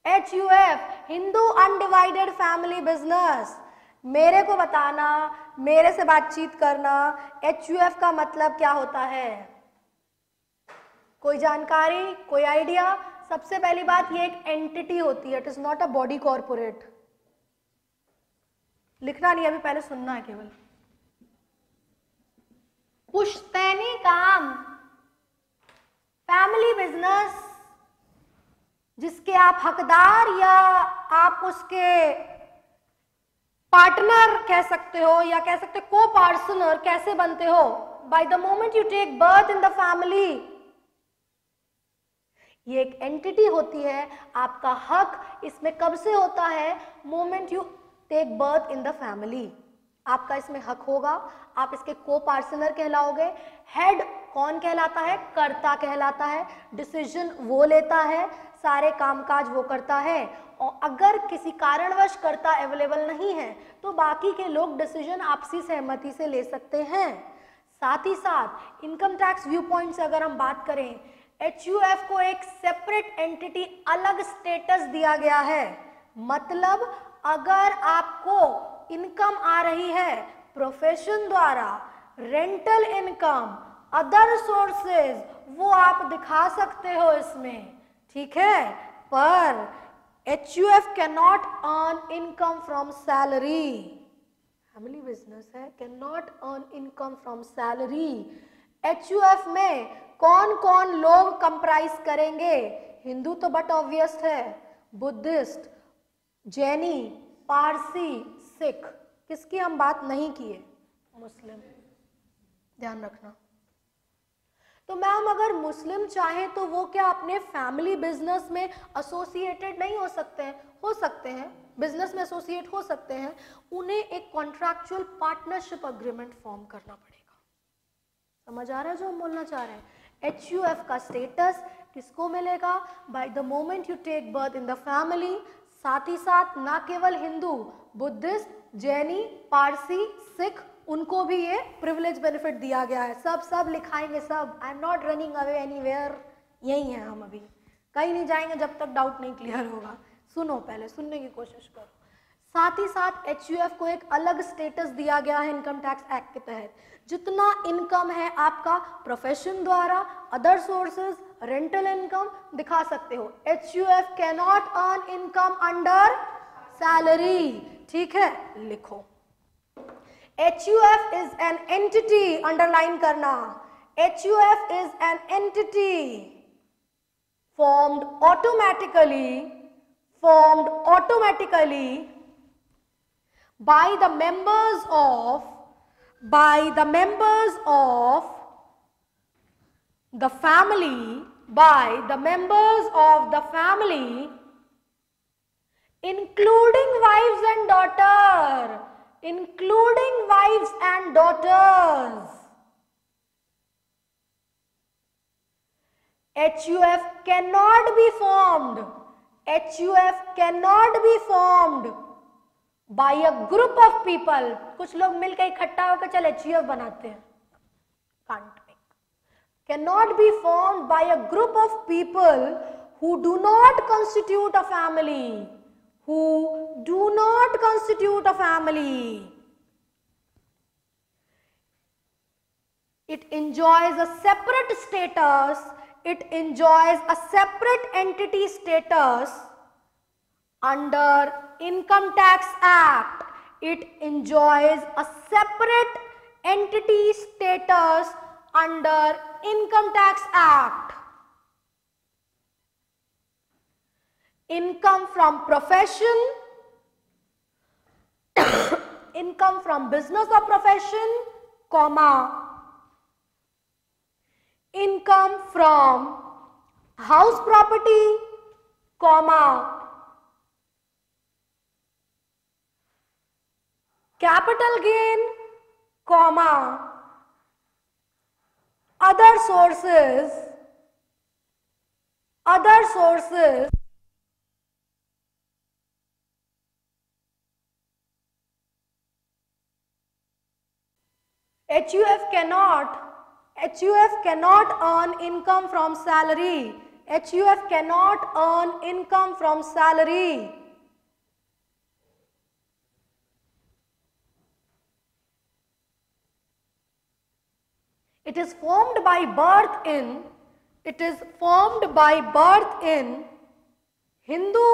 HUF Hindu undivided family business, मेरे को बताना, मेरे से बातचीत करना, HUF का मतलब क्या होता है, कोई जानकारी, कोई आइडिया? सबसे पहली बात, ये एक एंटिटी होती है, it is not a body corporate. लिखना नहीं, अभी पहले सुनना है केवल। पुश्तैनी काम, फैमिली बिजनेस जिसके आप हकदार या आप उसके पार्टनर कह सकते हो या कह सकते को पार्टनर कैसे बनते हो? By the moment you take birth in the family. ये एक एंटिटी होती है, आपका हक इसमें कब से होता है? Moment you take birth in the family, आपका इसमें हक होगा, आप इसके को पार्टनर कहलाओगे। हेड कौन कहलाता है? कर्ता कहलाता है, डिसीजन वो लेता है, सारे कामकाज वो करता है, और अगर किसी कारणवश कर्ता अवेलेबल नहीं है तो बाकी के लोग डिसीजन आपसी सहमति से ले सकते हैं। साथ ही साथ इनकम टैक्स व्यू पॉइंट से अगर हम बात करें, HUF को एक सेपरेट एंटिटी, अलग स्टेटस दिया गया है। मतलब अगर आपको इनकम आ रही है प्रोफेशन द्वारा, रेंटल इनकम, अदर सोर्सेज, वो आप दिखा सकते हो इसमें, ठीक है। पर HUF can not earn income from salary, family business है, can not earn income from salary. HUF में कौन कौन लोग कंप्राइज करेंगे? हिंदू तो बट ऑब्वियस है, बुद्धिस्ट, जैनी, पारसी, सिख, किसकी हम बात नहीं किए? मुस्लिम, ध्यान रखना। तो मैम अगर मुस्लिम चाहे तो वो क्या अपने फैमिली बिजनेस में एसोसिएटेड नहीं हो सकते हैं? हो सकते हैं, बिजनेस में एसोसिएट हो सकते हैं, उन्हें एक कॉन्ट्रैक्चुअल पार्टनरशिप अग्रीमेंट फॉर्म करना पड़ेगा। समझ आ रहा है जो हम बोलना चाह रहे हैं? HUF का स्टेटस किसको मिलेगा? By the moment you take birth in the family. साथ ही साथ ना केवल हिंदू, बुद्धिस्ट, जैनी, पारसी, सिख, उनको भी ये प्रिविलेज बेनिफिट दिया गया है। सब लिखाएंगे सब। I am not running away anywhere, यही है हम, अभी कहीं नहीं जाएंगे जब तक डाउट नहीं क्लियर होगा। सुनो, पहले सुनने की कोशिश करो। साथ ही साथ HUF को एक अलग स्टेटस दिया गया है इनकम टैक्स एक्ट के तहत। जितना इनकम है आपका प्रोफेशन द्वारा, अदर सोर्सेज, रेंटल इनकम दिखा सकते हो। HUF can not earn income under salary, ठीक है, लिखो। HUF is an entity, underline करना, HUF is an entity formed automatically by the members of the family, including wives and daughters, HUF cannot be formed. HUF cannot be formed by a group of people. कुछ लोग मिलकर इकट्ठा होकर चल HUF बनाते हैं. Can't make. Cannot be formed by a group of people who do not constitute a family. Who do not constitute a family. It enjoys a separate status. It enjoys a separate entity status under Income Tax Act. It enjoys a separate entity status under Income Tax Act. Income from profession, income from business or profession, comma, income from house property, comma, capital gain, comma, other sources, HUF cannot earn income from salary. HUF cannot earn income from salary. It is formed by birth in Hindu,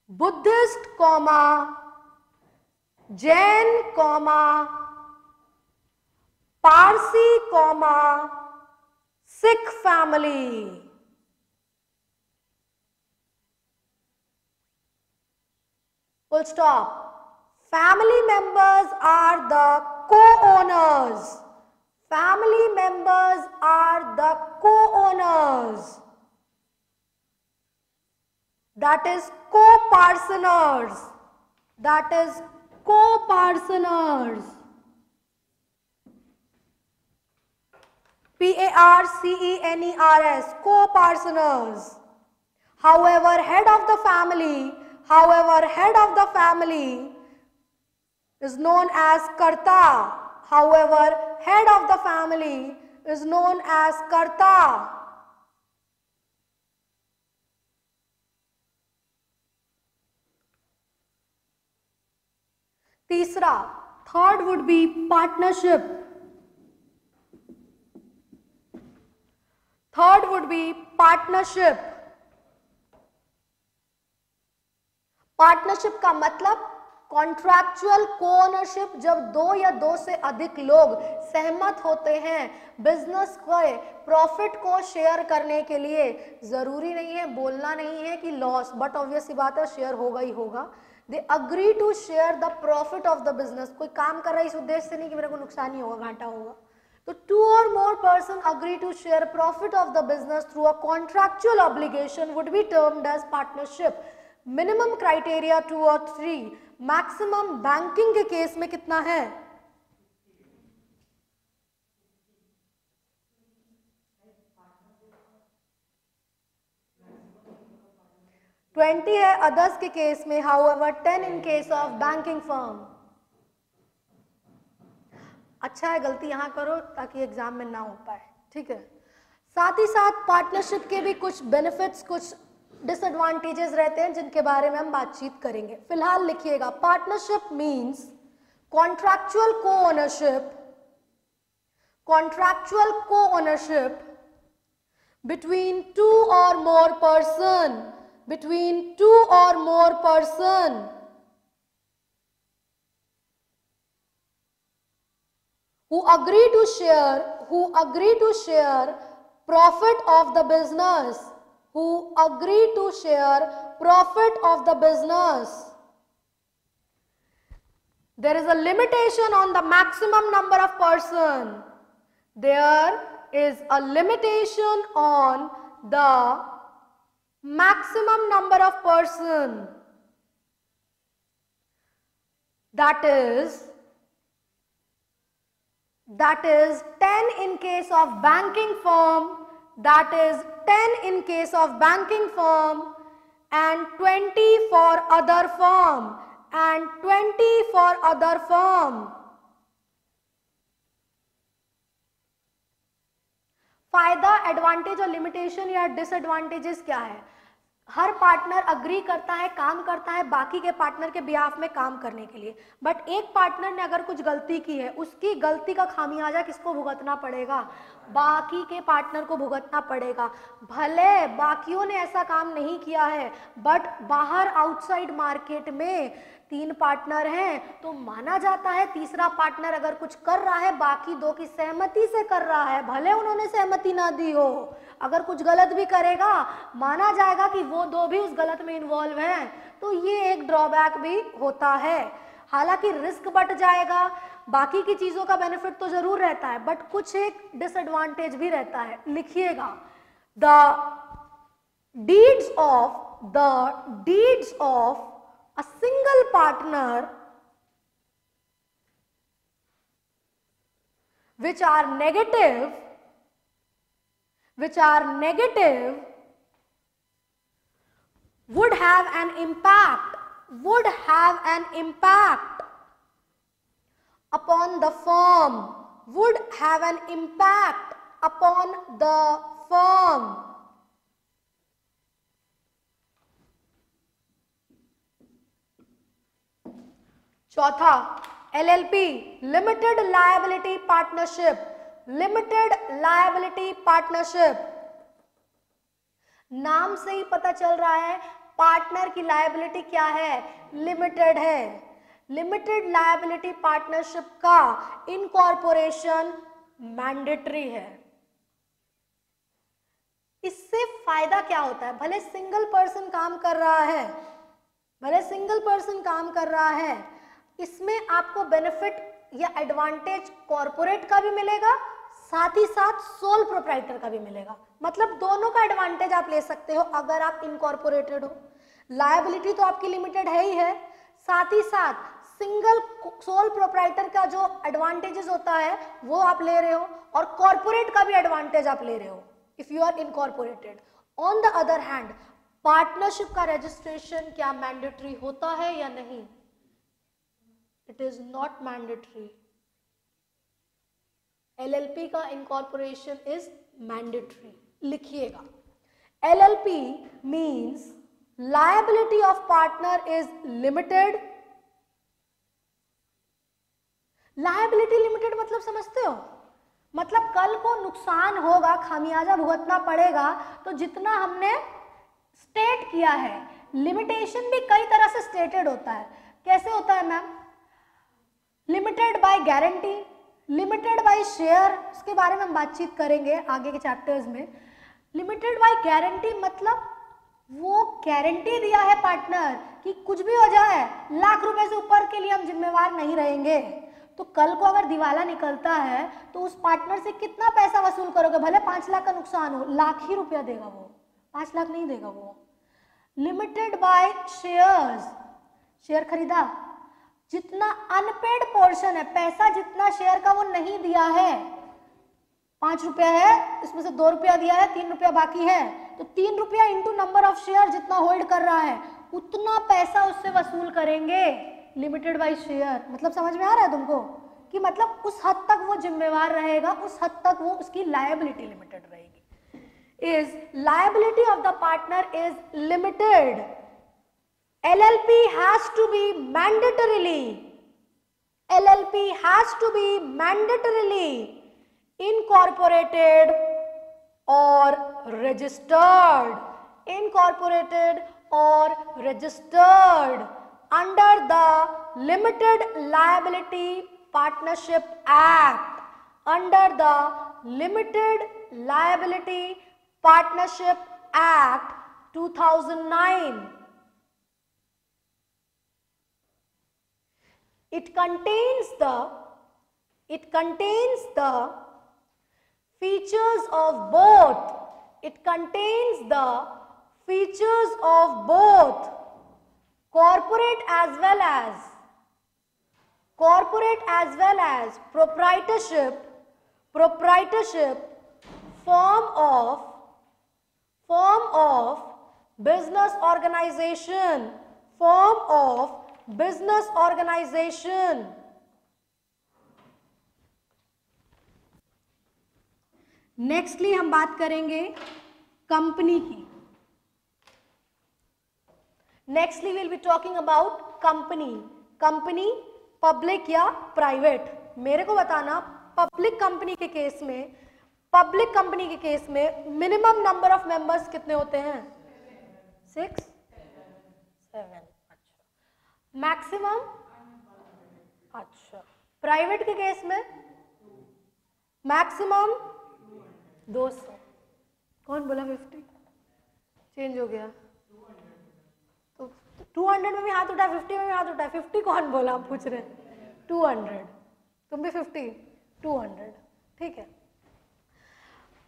Buddhist, Jain, Parsi, Sikh family. Full stop. Family members are the co-owners. Family members are the co-owners. That is co-parceners. That is co-parceners. P-A-R-C-E-N-E-R-S, co-parceners. However, head of the family is known as karta. However, head of the family is known as karta. Third would be partnership. Partnership का मतलब contractual कोओनरशिप, जब दो या दो से अधिक लोग सहमत होते हैं बिजनेस के प्रॉफिट को शेयर करने के लिए. जरूरी नहीं है, बोलना नहीं है कि लॉस, बट ऑब्वियस सी बात है शेयर होगा ही होगा. They agree to share the profit of the business. कोई काम कर रहा है इस उद्देश्य से नहीं कि मेरे को नुकसान ही होगा, घाटा होगा. तो 2 or more person agree to share profit of the business through a contractual obligation would be termed as partnership. Minimum criteria 2 or 3. Maximum banking के केस में कितना है? 20 है अदर्स के केस में, however 10 in case of banking firm. अच्छा है गलती यहाँ करो ताकि एग्जाम में ना हो पाए, ठीक है. साथ ही साथ पार्टनरशिप के भी कुछ बेनिफिट्स, कुछ डिसएडवांटेजेस रहते हैं जिनके बारे में हम बातचीत करेंगे. फिलहाल लिखिएगा, partnership means contractual co-ownership between two or more person, who agree to share profit of the business, There is a limitation on the maximum number of person. There is a limitation on the maximum number of person. That is that is 10 in case of banking firm, that is 10 in case of banking firm, and 20 for other firm, and 20 for other firm. फायदा, advantage और limitation या disadvantages क्या है? हर partner agree करता है, काम करता है बाकी के पार्टनर के बिहाफ में काम करने के लिए, बट एक पार्टनर ने अगर कुछ गलती की है, उसकी गलती का खामियाजा किसको भुगतना पड़ेगा? बाकी के पार्टनर को भुगतना पड़ेगा। भले बाकियों ने ऐसा काम नहीं किया है, बट बाहर आउटसाइड मार्केट में 3 पार्टनर हैं, तो माना जाता है तीसरा पार्टनर अगर कुछ कर रहा है बाकी 2 की सहमति से कर रहा है, भले उन्होंने सहमति ना दी हो, अगर कुछ गलत भी करेगा माना जाएगा कि वो 2 भी उस गलत में इन्वॉल्व हैं। तो ये एक ड्रॉबैक भी होता है। हालांकि रिस्क बढ़ जाएगा, बाकी की चीजों का बेनिफिट तो जरूर रहता है, बट कुछ एक डिसएडवांटेज भी रहता है। लिखिएगा, the deeds of a single partner which are negative would have an impact upon the firm, would have an impact upon the firm. चौथा, LLP, limited liability partnership, limited liability partnership. नाम से ही पता चल रहा है पार्टनर की liability क्या है? लिमिटेड है। लिमिटेड लायबिलिटी पार्टनरशिप का इनकॉर्पोरेशन मैंडेटरी है। इससे फायदा क्या होता है? भले सिंगल पर्सन काम कर रहा है, इसमें आपको बेनिफिट या एडवांटेज कॉर्पोरेट का भी मिलेगा, साथ ही साथ सोल प्रोप्राइटर का भी मिलेगा। मतलब दोनों का एडवांटेज आप ले सकते हो अगर आप इनकॉर्पोरेटेड हो। लायबिलिटी तो आपकी लिमिटेड है ही है, साथ ही साथ सिंगल सोल प्रोप्राइटर का जो एडवांटेजेस होता है वो आप ले रहे हो, और कॉर्पोरेट का भी एडवांटेज आप ले रहे हो if you are incorporated. On the other hand, partnership का रजिस्ट्रेशन क्या मैंडेटरी होता है या नहीं? It is not mandatory. LLP का इनकॉर्पोरेशन इज मैंडेटरी। लिखिएगा, LLP means liability of partner is limited. Liability limited मतलब समझते हो? मतलब कल को नुकसान होगा, खामियाजा भुगतना पड़ेगा, तो जितना हमने स्टेट किया है। लिमिटेशन भी कई तरह से स्टेटेड होता है। कैसे होता है ma'am? Limited by guarantee, limited by share, उसके बारे में हम बातचीत करेंगे आगे के चैप्टर्स में। लिमिटेड बाय गारंटी मतलब वो गारंटी दिया है पार्टनर कि कुछ भी हो जाए, लाख रुपए से ऊपर के लिए हम जिम्मेवार नहीं रहेंगे। तो कल को अगर दिवाला निकलता है तो उस पार्टनर से कितना पैसा वसूल करोगे? भले 5 लाख का नुकसान हो, लाख ही रुपया देगा वो, 5 लाख नहीं देगा वो। लिमिटेड बाय शेयर्स, शेयर खरीदा, जितना अनपेड पोर्शन है, पैसा जितना शेयर का वो नहीं दिया है, 5 रुपया है, इसमें से 2 रुपया दिया है, 3 रुपया बाकी है, तो 3 रुपया इंटू नंबर ऑफ शेयर जितना होल्ड कर रहा है उतना पैसा उससे वसूल करेंगे। लिमिटेड बाय शेयर मतलब समझ में आ रहा है तुमको कि मतलब उस हद तक वो जिम्मेवार रहेगा, उस हद तक वो उसकी लायबिलिटी लिमिटेड रहेगी। Is liability of the partner is limited, LLP has to be mandatorily incorporated or registered under the Limited Liability Partnership Act, under the Limited Liability Partnership Act 2009. It contains the features of both. It contains the features of both corporate as well as corporate as well as proprietorship form of business organization, form of business organization. Nextly हम बात करेंगे company की. Nextly will be talking about company. Company public या private. मेरे को बताना public company के case में मिनिमम नंबर ऑफ मेंबर्स कितने होते हैं? 6, 7. अच्छा. मैक्सिमम? अच्छा. प्राइवेट के केस में मैक्सिमम 200. कौन बोला 50? चेंज हो गया. तो 200 में भी हाथ उठा, 50 में भी हाथ उठा. 50 कौन बोला? आप पूछ रहे हैं. 200. तुम भी 50? 200. ठीक है.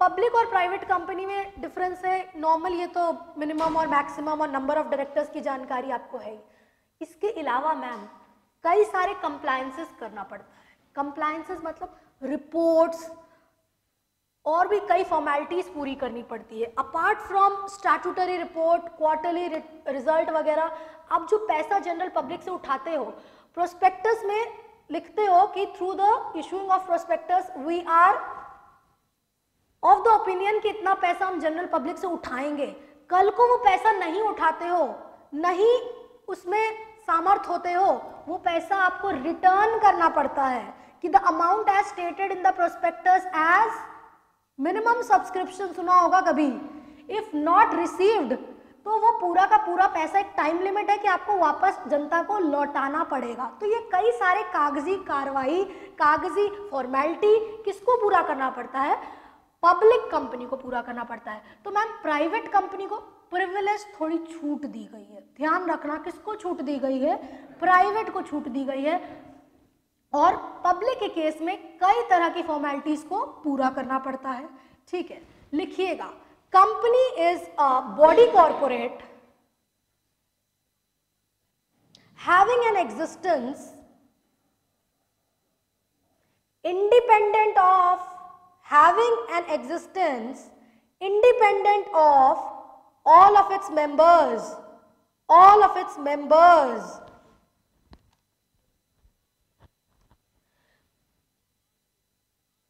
पब्लिक और प्राइवेट कंपनी में डिफरेंस है. नॉर्मल ये तो मिनिमम और मैक्सिमम और नंबर ऑफ डायरेक्टर्स की जानकारी आपको है. इसके अलावा मैम कई सारे कंप्लायंसेस करना पड़ता है. कंप्लायंसेस मतलब रिपोर्ट्स और भी कई फॉर्मेलिटीज पूरी करनी पड़ती है. Apart from statutory report, quarterly result वगैरह, आप जो पैसा जनरल पब्लिक से उठाते हो, प्रोस्पेक्टस में लिखते हो कि through the issuing of prospectus we are of the opinion कि इतना पैसा हम जनरल पब्लिक से उठाएंगे. कल को वो पैसा नहीं उठाते हो, नहीं उसमें सामर्थ होते हो, वो पैसा आपको रिटर्न करना पड़ता है कि the amount as stated in the prospectus as minimum subscription. सुना होगा कभी. इफ नॉट रिसीव्ड तो वो पूरा का पूरा पैसा, एक टाइम लिमिट है कि आपको वापस जनता को लौटाना पड़ेगा. तो ये कई सारे कागजी कार्रवाई, कागजी फॉर्मेलिटी किसको पूरा करना पड़ता है? पब्लिक कंपनी को पूरा करना पड़ता है. तो मैम प्राइवेट कंपनी को प्रिविलेज थोड़ी छूट दी गई है. ध्यान रखना, किसको छूट दी गई है? प्राइवेट को छूट दी गई है. और पब्लिक के केस में कई तरह की फॉर्मेलिटीज को पूरा करना पड़ता है. ठीक है, लिखिएगा. Company is a body corporate having an existence independent of having an existence independent of all of its members, all of its members.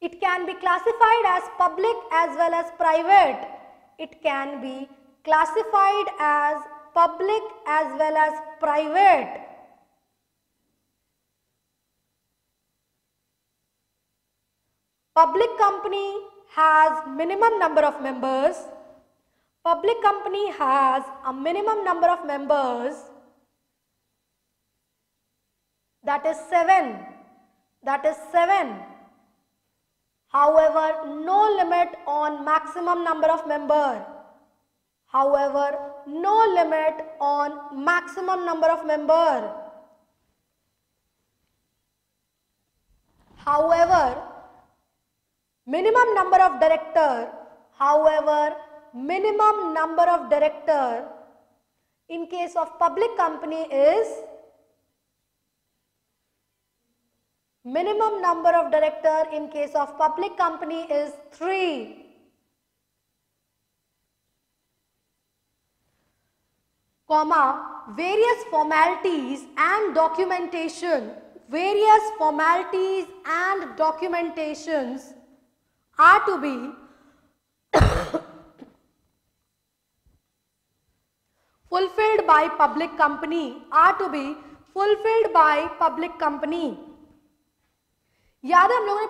It can be classified as public as well as private. It can be classified as public as well as private. Public company has minimum number of members. Public company has a minimum number of members, that is 7. That is 7. However, no limit on maximum number of member. However, no limit on maximum number of member. However, minimum number of director. However, minimum number of director in case of public company is minimum number of director in case of public company is 3. Comma, various formalities and documentation, various formalities and documentations are to be fulfilled by public company, are to be fulfilled by public company. याद है हम लोगों ने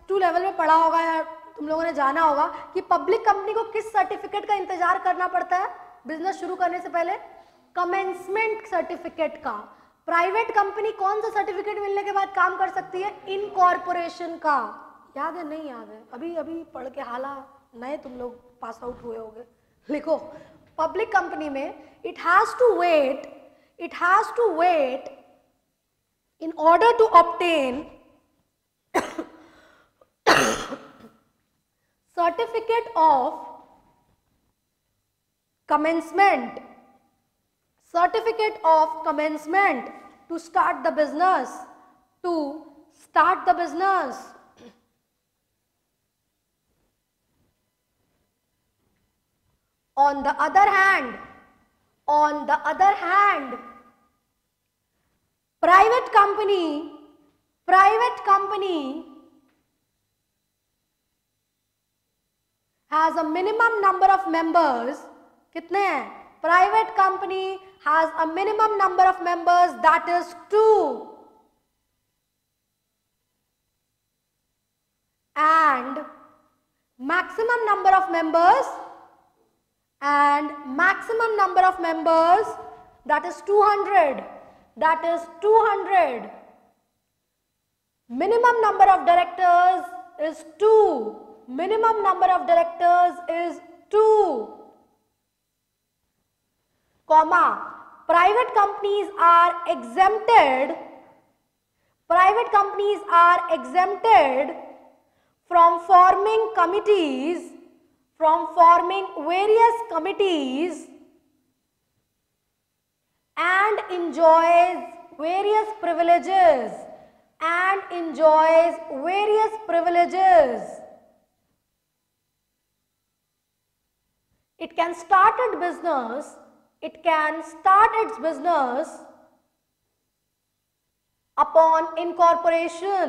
+2 level में पढ़ा होगा या तुम लोगों ने जाना होगा कि पब्लिक कंपनी को किस सर्टिफिकेट का इंतजार करना पड़ता है बिजनेस शुरू करने से पहले? कमेंसमेंट सर्टिफिकेट का. प्राइवेट कंपनी कौन सा सर्टिफिकेट मिलने के बाद काम कर सकती है? इनकॉर्पोरेशन का. याद है? नहीं याद है? अभी अभी पढ़ के हाला नए तुम लोग पास आउट हुए होंगे. लिखो, पब्लिक कंपनी में it has to wait in order to obtain certificate of commencement, certificate of commencement to start the business, to start the business. On the other hand, private company has a minimum number of members. कितने हैं? Private company has a minimum number of members, that is 2. And maximum number of members, that is 200. Minimum number of directors is 2. Comma, private companies are exempted from forming various committees and enjoys various privileges. It can start its business upon incorporation.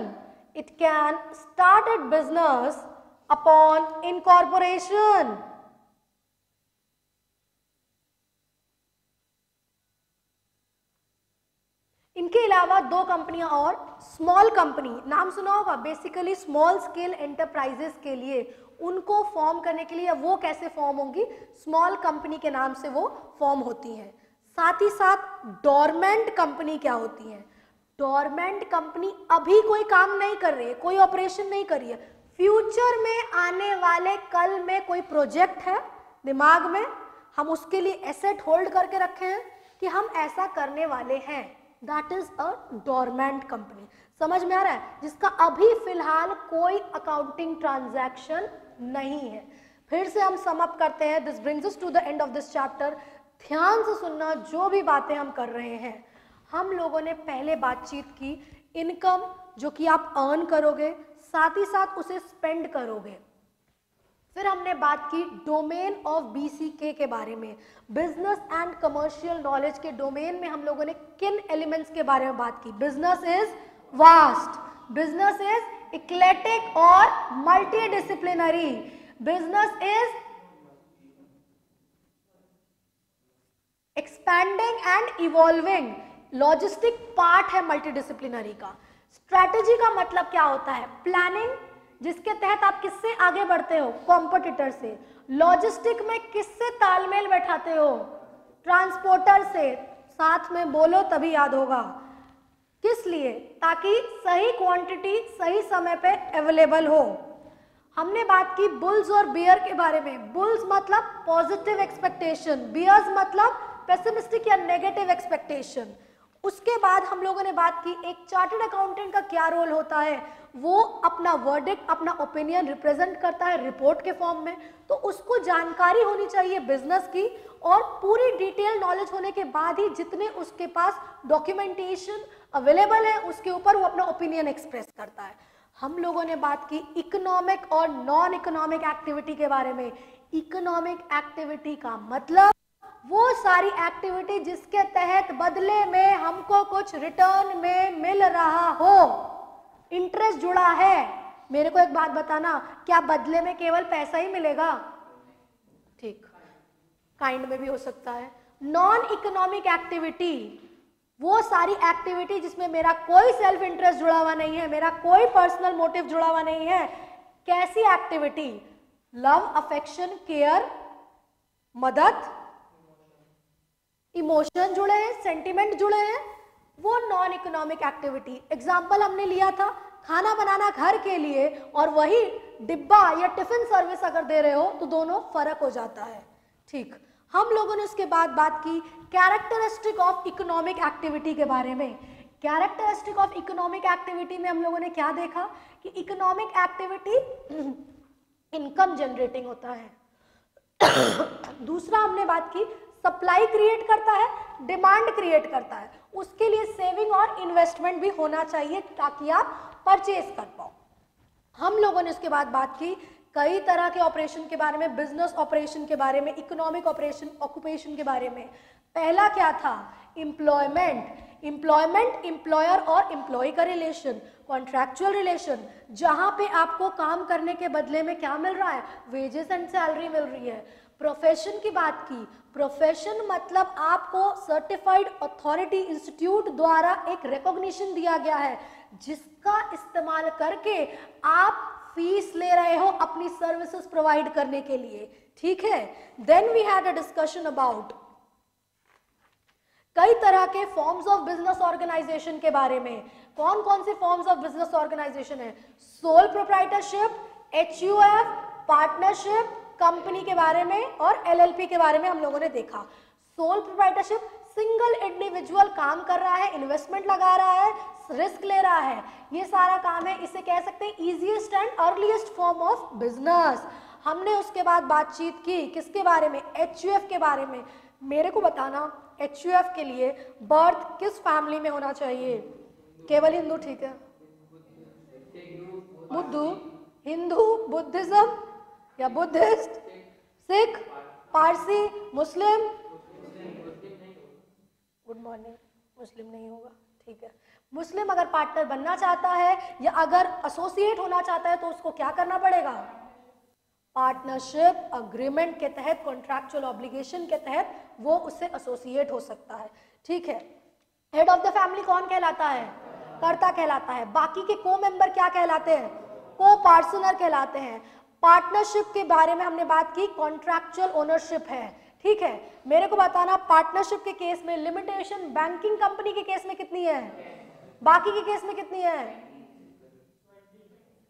इनके अलावा 2 कंपनियां और, small company, नाम सुना होगा, basically small scale enterprises के लिए, उनको फॉर्म करने के लिए वो कैसे फॉर्म होंगी? स्मॉल कंपनी के नाम से वो फॉर्म होती हैं। साथ ही साथ डोरमेंट कंपनी क्या होती है? डोरमेंट कंपनी अभी कोई काम नहीं कर रही है, कोई ऑपरेशन नहीं कर रही है, फ्यूचर में आने वाले कल में कोई प्रोजेक्ट है दिमाग में, हम उसके लिए एसेट होल्ड करके रखे हैं कि हम ऐसा करने वाले हैं, that is a dormant company. समझ में आ रहा है? जिसका अभी फिलहाल कोई अकाउंटिंग ट्रांजैक्शन नहीं है। फिर से हम सम अप करते हैं, this brings us to the end of this chapter. ध्यान से सुनना जो भी बातें हम कर रहे हैं। हम लोगों ने पहले बातचीत की इनकम जो कि आप अर्न करोगे, साथ ही साथ उसे स्पेंड करोगे। फिर हमने बात की डोमेन ऑफ BCK के बारे में, बिजनेस एंड कमर्शियल नॉलेज के डोमेन में हम लोगों ने किन एलिमेंट्स के बारे में बात की? Business is vast, business is eclectic और multidisciplinary, business is expanding and evolving, logistic part है मल्टीडिसिप्लिनरी का। स्ट्रैटेजी का मतलब क्या होता है? प्लानिंग, जिसके तहत आप किससे आगे बढ़ते हो? कॉम्पिटिटर से। लॉजिस्टिक में किससे तालमेल बैठाते हो? ट्रांसपोर्टर से। साथ में बोलो तभी याद होगा। किस लिए? ताकि सही क्वांटिटी सही समय पे अवेलेबल हो। हमने बात की बुल्स और बियर के बारे में। बुल्स मतलब पॉजिटिव एक्सपेक्टेशन, बियर्स मतलब पेसिमिस्टिक या नेगेटिव एक्सपेक्टेशन। उसके बाद हम लोगों ने बात की एक चार्टर्ड अकाउंटेंट का क्या रोल होता है। वो अपना वर्डिक्ट, अपना ओपिनियन रिप्रेजेंट करता है रिपोर्ट के फॉर्म में, तो उसको जानकारी होनी चाहिए बिजनेस की, और पूरी डिटेल नॉलेज होने के बाद ही जितने उसके पास डॉक्यूमेंटेशन अवेलेबल है उसके ऊपर वो अपना ओपिनियन एक्सप्रेस करता है। हम लोगों ने बात की इकोनॉमिक और नॉन इकोनॉमिक एक्टिविटी के बारे में। इकोनॉमिक एक्टिविटी का मतलब वो सारी एक्टिविटी जिसके तहत बदले में हमको कुछ रिटर्न में मिल रहा हो, इंटरेस्ट जुड़ा है। मेरे को एक बात बताना, क्या बदले में केवल पैसा ही मिलेगा? ठीक, काइंड में भी हो सकता है। नॉन इकोनॉमिक एक्टिविटी वो सारी एक्टिविटी जिसमें मेरा कोई सेल्फ इंटरेस्ट जुड़ा हुआ नहीं है, मेरा कोई पर्सनल मोटिव जुड़ा हुआ नहीं है। कैसी एक्टिविटी? लव, अफेक्शन, केयर, मदद, इमोशन जुड़े हैं, सेंटिमेंट जुड़े हैं, वो नॉन इकोनॉमिक एक्टिविटी। एग्जाम्पल हमने लिया था खाना बनाना घर के लिए, और वही डिब्बा या टिफिन सर्विस अगर दे रहे हो तो दोनों फर्क हो जाता है। ठीक, हम लोगों ने उसके बाद बात की कैरेक्टरिस्टिक ऑफ इकोनॉमिक एक्टिविटी के बारे में। कैरेक्टरिस्टिक ऑफ इकोनॉमिक एक्टिविटी में हम लोगों ने क्या देखा कि इकोनॉमिक एक्टिविटी इनकम जनरेटिंग होता है। दूसरा हमने बात की सप्लाई क्रिएट करता है, डिमांड क्रिएट करता है, उसके लिए सेविंग और इन्वेस्टमेंट भी होना चाहिए ताकि आप परचेज कर पाओ। हम लोगों ने उसके बाद बात की कई तरह के ऑपरेशन के बारे में, बिजनेस ऑपरेशन के बारे में, इकोनॉमिक ऑपरेशन, ऑक्यूपेशन के बारे में। पहला क्या था? एम्प्लॉयमेंट। एम्प्लॉयमेंट एम्प्लॉयर और एम्प्लॉय का रिलेशन, कॉन्ट्रैक्चुअल रिलेशन, जहां पे आपको काम करने के बदले में क्या मिल रहा है? वेजेस एंड सैलरी मिल रही है। प्रोफेशन की बात की, प्रोफेशन मतलब आपको सर्टिफाइड अथॉरिटी इंस्टीट्यूट द्वारा एक रिकॉग्निशन दिया गया है जिसका इस्तेमाल करके आप फीस ले रहे हो अपनी सर्विसेज प्रोवाइड करने के लिए, ठीक है। Then we had a discussion about कई तरह के फॉर्म्स ऑफ बिजनेस ऑर्गेनाइजेशन के बारे में। कौन कौन से फॉर्म्स ऑफ बिजनेस ऑर्गेनाइजेशन है? Sole proprietorship, HUF, partnership, company के बारे में और LLP के बारे में हम लोगों ने देखा। सोल प्रोप्राइटरशिप, सिंगल इंडिविजुअल काम कर रहा है, इन्वेस्टमेंट लगा रहा है, रिस्क ले रहा है, ये सारा काम है, इसे कह सकते हैं easiest and earliest form of business. हमने उसके बाद बातचीत की किसके बारे में? HUF के बारे में। मेरे को बताना HUF के लिए बर्थ किस फैमिली में होना चाहिए? केवल हिंदू, ठीक है। बुद्धू, हिंदू, बुद्धिज्म या बुद्धिस्ट, सिख, पारसी, मुस्लिम? गुड मॉर्निंग, मुस्लिम नहीं होगा, ठीक है। मुस्लिम अगर पार्टनर बनना चाहता है या अगर एसोसिएट होना चाहता है तो उसको क्या करना पड़ेगा? पार्टनरशिप अग्रीमेंट के तहत, कॉन्ट्रैक्चुअल ऑब्लिगेशन के तहत वो उससे एसोसिएट हो सकता है, ठीक है। हेड ऑफ द फैमिली कौन कहलाता है? कर्ता कहलाता है। बाकी के को मेंबर क्या कहलाते हैं? को पार्टनर कहलाते हैं। पार्टनरशिप के बारे में हमने बात की, कॉन्ट्रैक्चुअल ओनरशिप है, ठीक है। मेरे को बताना पार्टनरशिप के केस में लिमिटेशन बैंकिंग कंपनी के केस में कितनी है? बाकी के केस में कितनी है?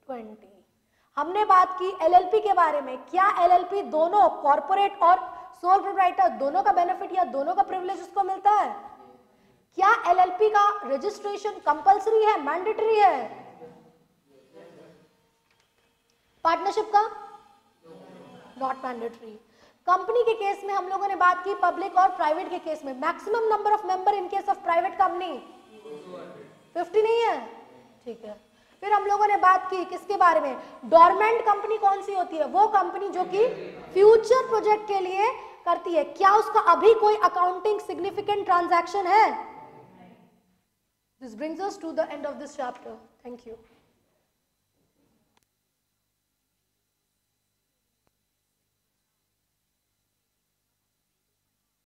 20। हमने बात की LLP के बारे में। क्या LLP दोनों कॉर्पोरेट और सोल प्रोप्राइटर दोनों का बेनिफिट या दोनों का प्रिविलेज उसको मिलता है? क्या LLP का रजिस्ट्रेशन कंपलसरी है, मैंडेटरी है? पार्टनरशिप का नॉट मैंडेटरी। कंपनी के केस में हम लोगों ने बात की, पब्लिक और प्राइवेट के केस में maximum number of member in case of private company 50 नहीं है, ठीक है। फिर हम लोगों ने बात की किसके बारे में? डोरमेंट कंपनी कौन सी होती है? वो कंपनी जो कि फ्यूचर प्रोजेक्ट के लिए करती है। क्या उसका अभी कोई अकाउंटिंग सिग्निफिकेंट ट्रांजैक्शन है? This brings us to the end of this chapter. Thank you.